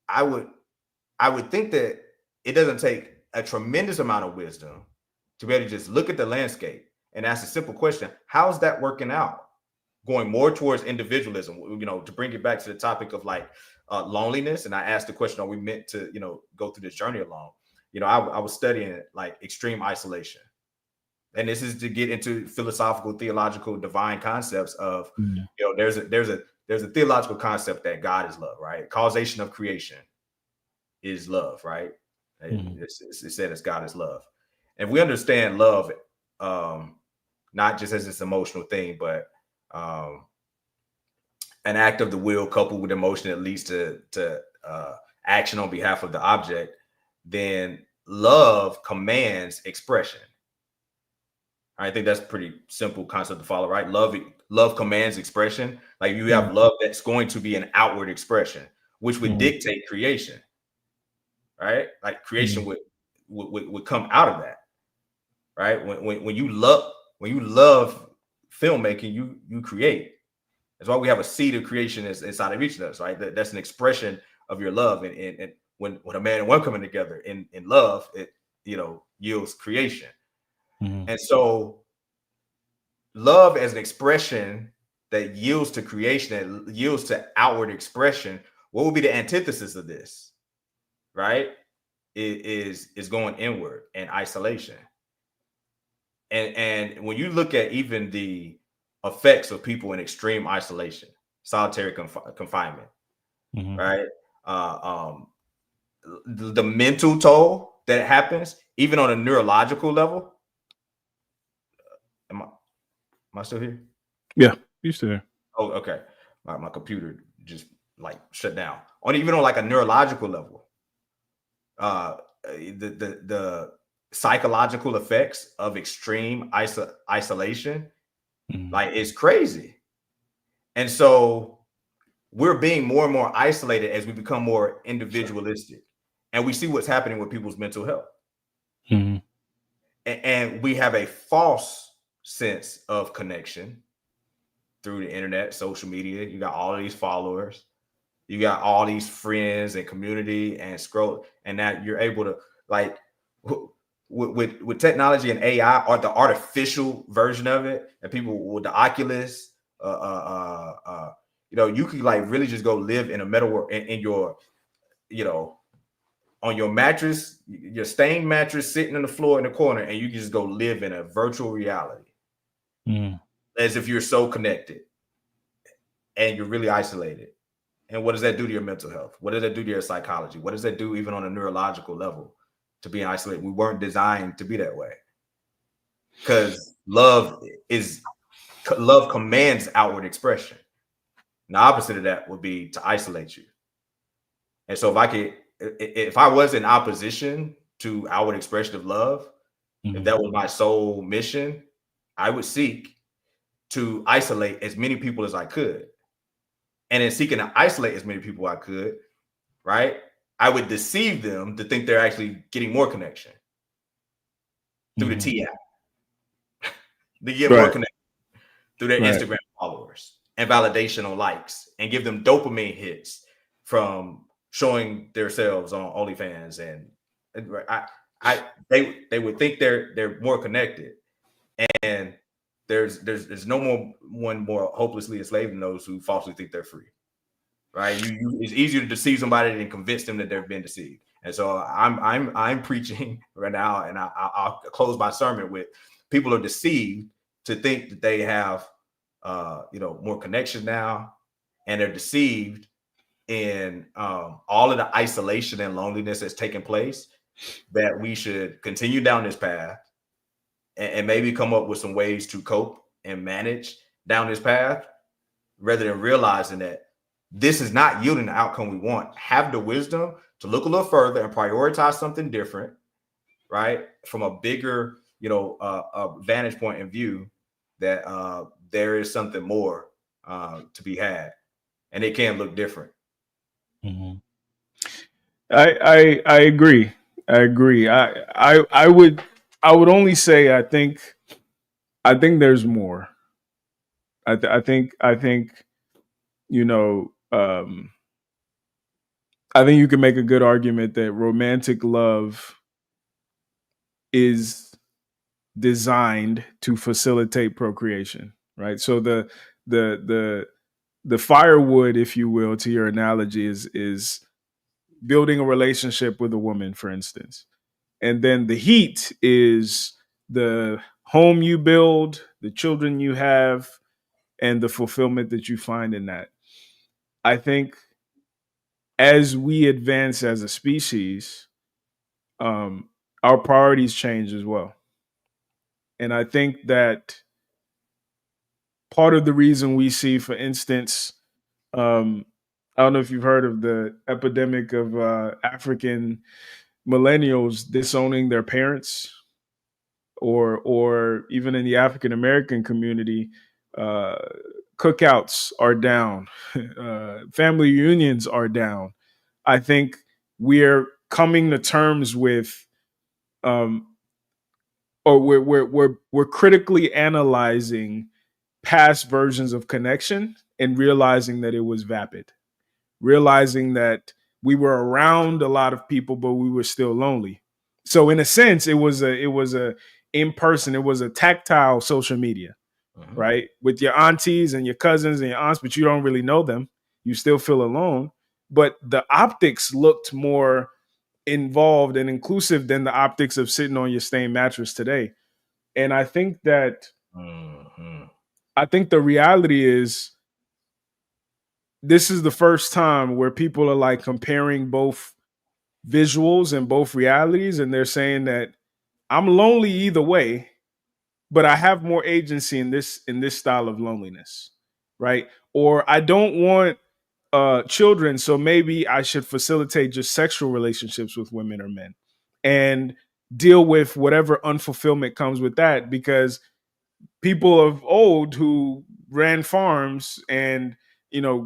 I would think that it doesn't take a tremendous amount of wisdom to be able to just look at the landscape and ask a simple question: how's that working out? Going more towards individualism, to bring it back to the topic of like loneliness. And I asked the question: are we meant to, go through this journey alone? I was studying like extreme isolation, and this is to get into philosophical, theological, divine concepts of, there's a theological concept that God is love, right? Causation of creation is love, right? It's said as God is love, and we understand love, not just as this emotional thing, but an act of the will coupled with emotion that leads to action on behalf of the object. Then love commands expression. I think that's a pretty simple concept to follow, right? Love commands expression. Like you have love that's going to be an outward expression, which would dictate creation, right? Like creation would come out of that, right? When you love filmmaking, you create. That's why we have a seed of creation inside of each of us, right? That's an expression of your love. And when a man and woman coming together in love, it yields creation. And so love as an expression that yields to creation, that yields to outward expression, what would be the antithesis of this, right? It is going inward and isolation. And when you look at even the effects of people in extreme isolation, solitary confinement, right? The mental toll that happens, even on a neurological level. Am I still here? Yeah, you're still here. Oh, okay. My computer just like shut down. Even on like a neurological level, the psychological effects of extreme isolation, like it's crazy. And so we're being more and more isolated as we become more individualistic. and we see what's happening with people's mental health. Mm-hmm. And we have a false sense of connection through the internet, social media. You got all of these followers, you got all these friends and community and scroll, and now you're able to, like, with technology and AI, or the artificial version of it, and people with the Oculus, you could like really just go live in a meta world in your, on your mattress, your stained mattress sitting on the floor in the corner, and you can just go live in a virtual reality as if you're so connected, and you're really isolated. And what does that do to your mental health? What does that do to your psychology? What does that do even on a neurological level to be isolated? We weren't designed to be that way, because love commands outward expression. And the opposite of that would be to isolate you. And so if I was in opposition to outward expression of love, if that was my sole mission, I would seek to isolate as many people as I could. And in seeking to isolate as many people I could, right, I would deceive them to think they're actually getting more connection through the T app. They get more connection through their Instagram followers and validation on likes, and give them dopamine hits from showing themselves on OnlyFans. And they would think they're more connected, and there's no one more hopelessly enslaved than those who falsely think they're free. Right? It's easier to deceive somebody than convince them that they've been deceived. And so I'm preaching right now, and I'll close my sermon with: people are deceived to think that they have more connection now, and they're deceived in all of the isolation and loneliness that's taking place, that we should continue down this path and maybe come up with some ways to cope and manage down this path, rather than realizing that this is not yielding the outcome we want. Have the wisdom to look a little further and prioritize something different, right? From a bigger, vantage point and view, that there is something more to be had, and it can look different. I agree. I would only say I think there's more. I think I think you can make a good argument that romantic love is designed to facilitate procreation, right? So the firewood, if you will, to your analogy, is building a relationship with a woman, for instance. And then the heat is the home you build, the children you have, and the fulfillment that you find in that. I think as we advance as a species, our priorities change as well. And I think that part of the reason we see, for instance, I don't know if you've heard of the epidemic of African millennials disowning their parents, or even in the African American community, cookouts are down, family reunions are down. I think we're coming to terms with, or we're critically analyzing past versions of connection and realizing that it was vapid, realizing that we were around a lot of people, but we were still lonely. So in a sense, it was a in person, it was a tactile social media, right? With your aunties and your cousins and your aunts, but you don't really know them. You still feel alone. But the optics looked more involved and inclusive than the optics of sitting on your stained mattress today. And I think that I think the reality is, this is the first time where people are like comparing both visuals and both realities, and they're saying that I'm lonely either way, but I have more agency in this style of loneliness, right? Or I don't want children, so maybe I should facilitate just sexual relationships with women or men and deal with whatever unfulfillment comes with that, because people of old who ran farms and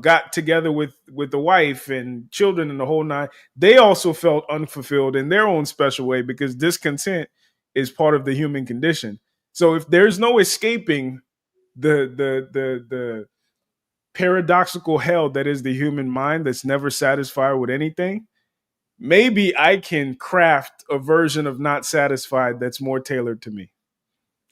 got together with the wife and children and the whole nine, they also felt unfulfilled in their own special way, because discontent is part of the human condition. So if there's no escaping the paradoxical hell that is the human mind that's never satisfied with anything, maybe I can craft a version of not satisfied that's more tailored to me.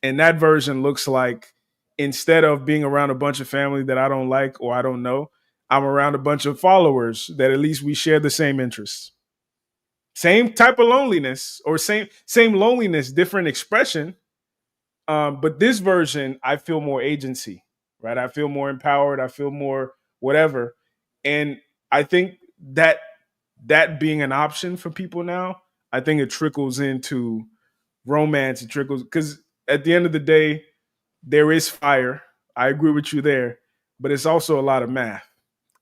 And that version looks like, instead of being around a bunch of family that I don't like or I don't know, I'm around a bunch of followers that at least we share the same interests. Same type of loneliness, or same loneliness, different expression. But this version, I feel more agency, right? I feel more empowered. I feel more whatever. And I think that being an option for people now, I think it trickles into romance. It trickles, because at the end of the day, there is fire. I agree with you there, but it's also a lot of math.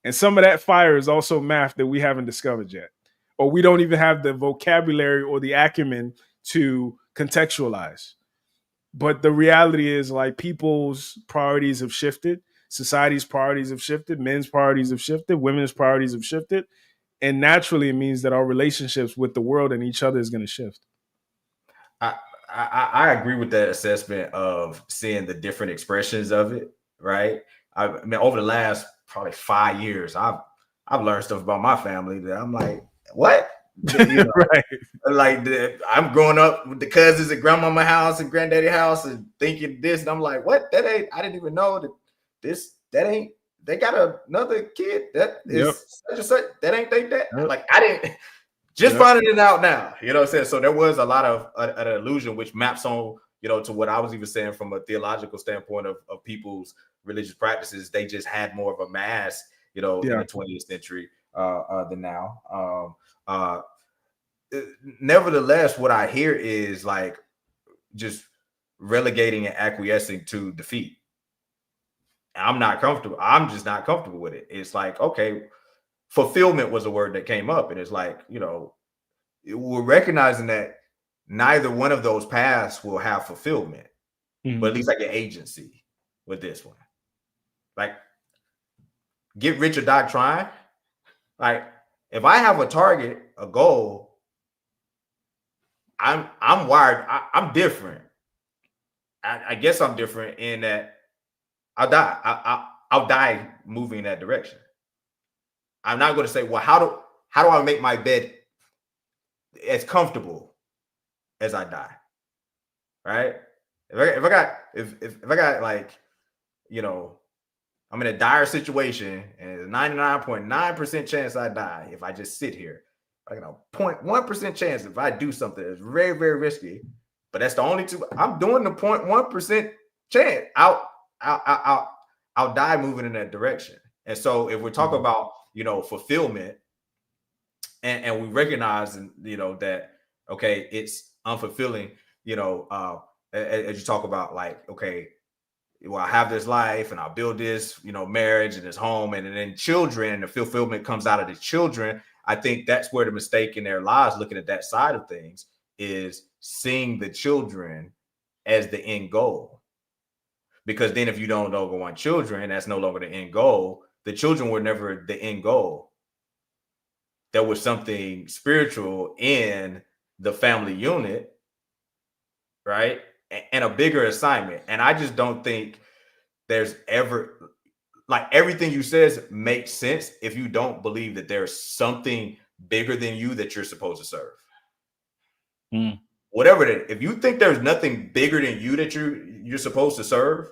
And some of that fire is also math that we haven't discovered yet, or we don't even have the vocabulary or the acumen to contextualize. But the reality is, like, people's priorities have shifted, society's priorities have shifted, men's priorities have shifted, women's priorities have shifted. And naturally, it means that our relationships with the world and each other is going to shift. I agree with that assessment of seeing the different expressions of it, right? I mean, over the last probably 5 years, I've learned stuff about my family that I'm like, what? Right. Like I'm growing up with the cousins at grandmama house and granddaddy house and thinking this, and I'm like, what? That ain't. I didn't even know that ain't. They got another kid that is such and such. That ain't they that. Like I didn't. Just finding it out now, you know what I'm saying? So there was a lot of an illusion, which maps on, to what I was even saying from a theological standpoint of people's religious practices. They just had more of a mass, in the 20th century than now. Nevertheless, what I hear is like just relegating and acquiescing to defeat. I'm not comfortable. I'm just not comfortable with it. It's like, okay, fulfillment was a word that came up, and it's like, we're recognizing that neither one of those paths will have fulfillment, but at least like an agency with this one. Like, get rich or die trying. Like, if I have a target, a goal, I'm wired. I'm different. I guess I'm different in that I'll die. I'll die moving in that direction. I'm not going to say, well, how do I make my bed as comfortable as I die? Right? If I got like, I'm in a dire situation and there's a 99.9% chance I die if I just sit here. I got a 0.1% chance if I do something that's very, very risky, but that's the only two. I'm doing the 0.1% chance. I'll die moving in that direction. And so if we're talking about, fulfillment, and we recognize, that, okay, it's unfulfilling, as you talk about, like, okay, well, I have this life and I'll build this, marriage and this home, and then children, and the fulfillment comes out of the children. I think that's where the mistake in their lives, looking at that side of things, is seeing the children as the end goal. Because then if you don't no longer want children, that's no longer the end goal. The children were never the end goal. There was something spiritual in the family unit, right? And a bigger assignment. And I just don't think there's ever, like, everything you says makes sense if you don't believe that there's something bigger than you that you're supposed to serve. Whatever it is, if you think there's nothing bigger than you that you're supposed to serve,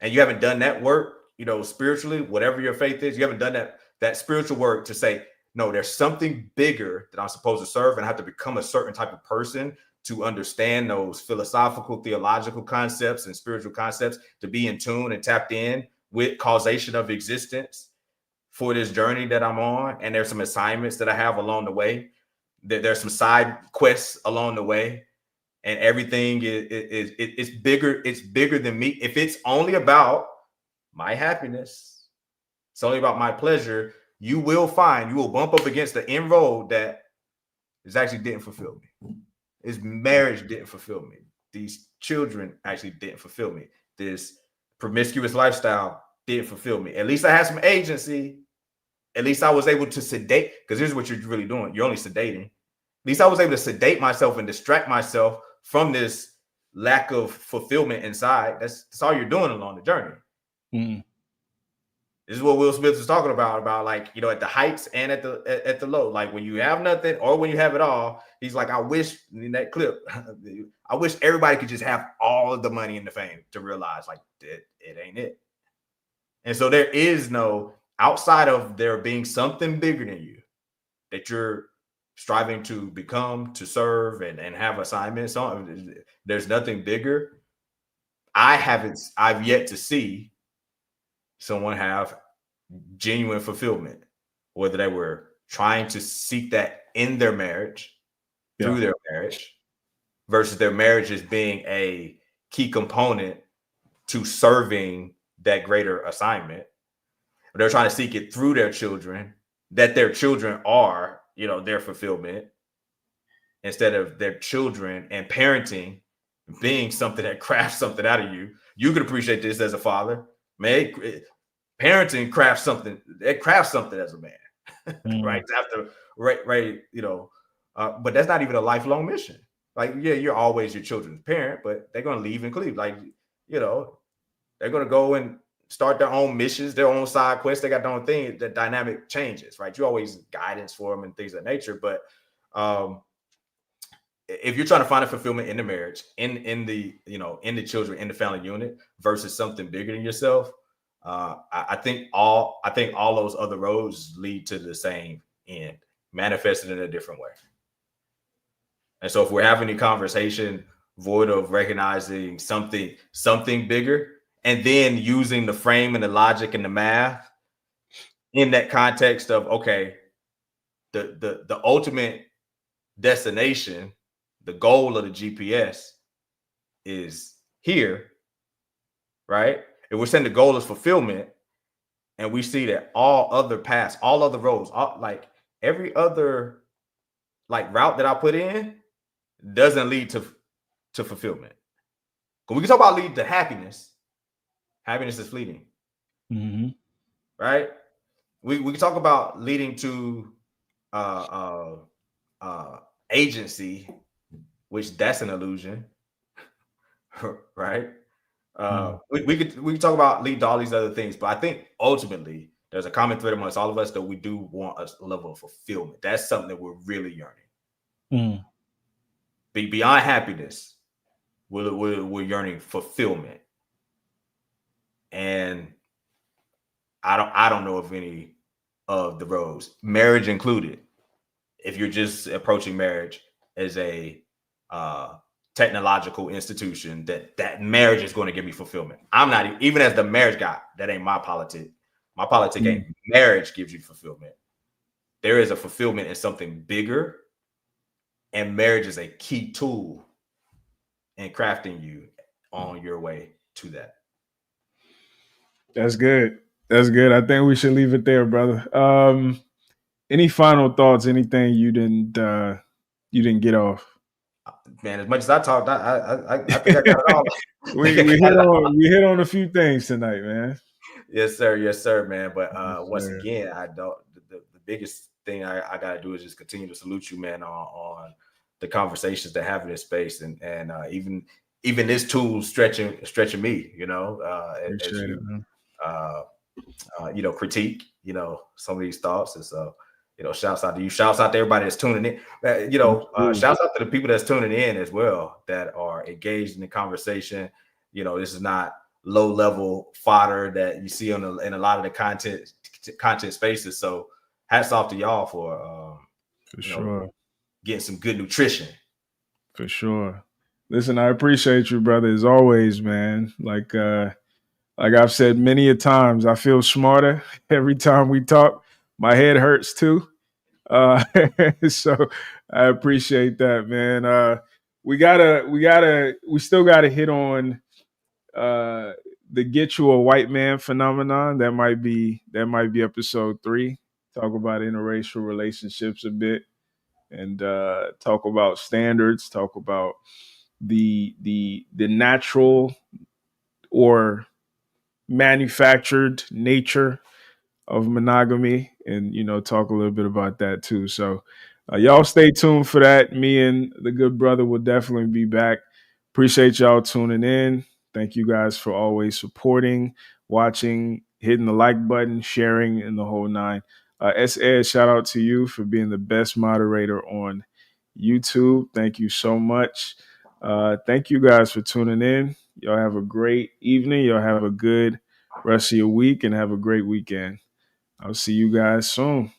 and you haven't done that work, spiritually, whatever your faith is, you haven't done that spiritual work to say, no, there's something bigger that I'm supposed to serve, and I have to become a certain type of person to understand those philosophical, theological concepts and spiritual concepts, to be in tune and tapped in with causation of existence for this journey that I'm on. And there's some assignments that I have along the way. There's some side quests along the way, and everything is bigger. It's bigger than me. If it's only about my happiness, it's only about my pleasure, you will bump up against the end road that is actually didn't fulfill me. His marriage didn't fulfill me. These children actually didn't fulfill me. This promiscuous lifestyle did fulfill me. At least I had some agency. At least I was able to sedate, because here's what you're really doing. You're only sedating. At least I was able to sedate myself and distract myself from this lack of fulfillment inside. That's all you're doing along the journey. Mm. This is what Will Smith is talking about like, you know, at the heights and at the low. Like when you have nothing or when you have it all, he's like, I wish in that clip, I wish everybody could just have all of the money and the fame to realize like it ain't it. And so there is no, outside of there being something bigger than you that you're striving to become, to serve, and have assignments on, there's nothing bigger. I've yet to see someone have genuine fulfillment, whether they were trying to seek that in their marriage, through their marriage, versus their marriage as being a key component to serving that greater assignment. They're trying to seek it through their children, that their children are, you know, their fulfillment, instead of their children and parenting being something that crafts something out of you. You can appreciate this as a father, man. Parenting crafts something. It crafts something as a man, right? After, right, you know. But that's not even a lifelong mission. Like, yeah, you're always your children's parent, but they're gonna leave and cleave. Like, you know, they're gonna go and start their own missions, their own side quests. They got their own thing. The dynamic changes, right? You always guidance for them and things of that nature. But if you're trying to find a fulfillment in the marriage, in the, you know, in the children, in the family unit, versus something bigger than yourself, I think all those other roads lead to the same end, manifested in a different way. And so if we're having a conversation void of recognizing something bigger, and then using the frame and the logic and the math in that context of, okay, the ultimate destination, the goal of the GPS is here, right? If we're saying the goal is fulfillment, and we see that all other paths, all other roads, like every other like route that I put in doesn't lead to fulfillment. Because we can talk about lead to happiness. Happiness is fleeting, right? We can talk about leading to agency, which that's an illusion, right? We could talk about lead to all these other things, but I think ultimately there's a common thread amongst all of us that we do want a level of fulfillment. That's something that we're really yearning. Beyond happiness, we're yearning fulfillment, and I don't know of any of the roads, marriage included. If you're just approaching marriage as a technological institution, that marriage is going to give me fulfillment. I'm not, even as the marriage guy, that ain't my politic. My politic ain't marriage gives you fulfillment. There is a fulfillment in something bigger, and marriage is a key tool in crafting you on your way to that. That's good. That's good. I think we should leave it there, brother. Any final thoughts? Anything you didn't get off? Man, as much as I talked, I think I got it all. we hit on a few things tonight, man. Yes, sir, man. But once again, I don't. The biggest thing I got to do is just continue to salute you, man, on the conversations that have in this space, and even this tool stretching me, you know, as you, you know, critique, you know, some of these thoughts. And so, you know, shouts out to you, shouts out to everybody that's tuning in, you know, shouts out to the people that's tuning in as well, that are engaged in the conversation. You know, this is not low level fodder that you see in a lot of the content spaces. So hats off to y'all for sure, getting some good nutrition. For sure. Listen, I appreciate you, brother, as always, man. Like I've said many a times, I feel smarter every time we talk. My head hurts too. So I appreciate that, man. We still gotta hit on the get you a white man phenomenon. That might be episode 3. Talk about interracial relationships a bit, and talk about standards, talk about the natural, or manufactured nature of monogamy, and talk a little bit about that too. So y'all stay tuned for that. Me and the good brother will definitely be back. Appreciate y'all tuning in. Thank you guys for always supporting, watching, hitting the like button, sharing, and the whole nine. Ed, shout out to you for being the best moderator on YouTube. Thank you so much. Thank you guys for tuning in. Y'all have a great evening. Y'all have a good rest of your week and have a great weekend. I'll see you guys soon.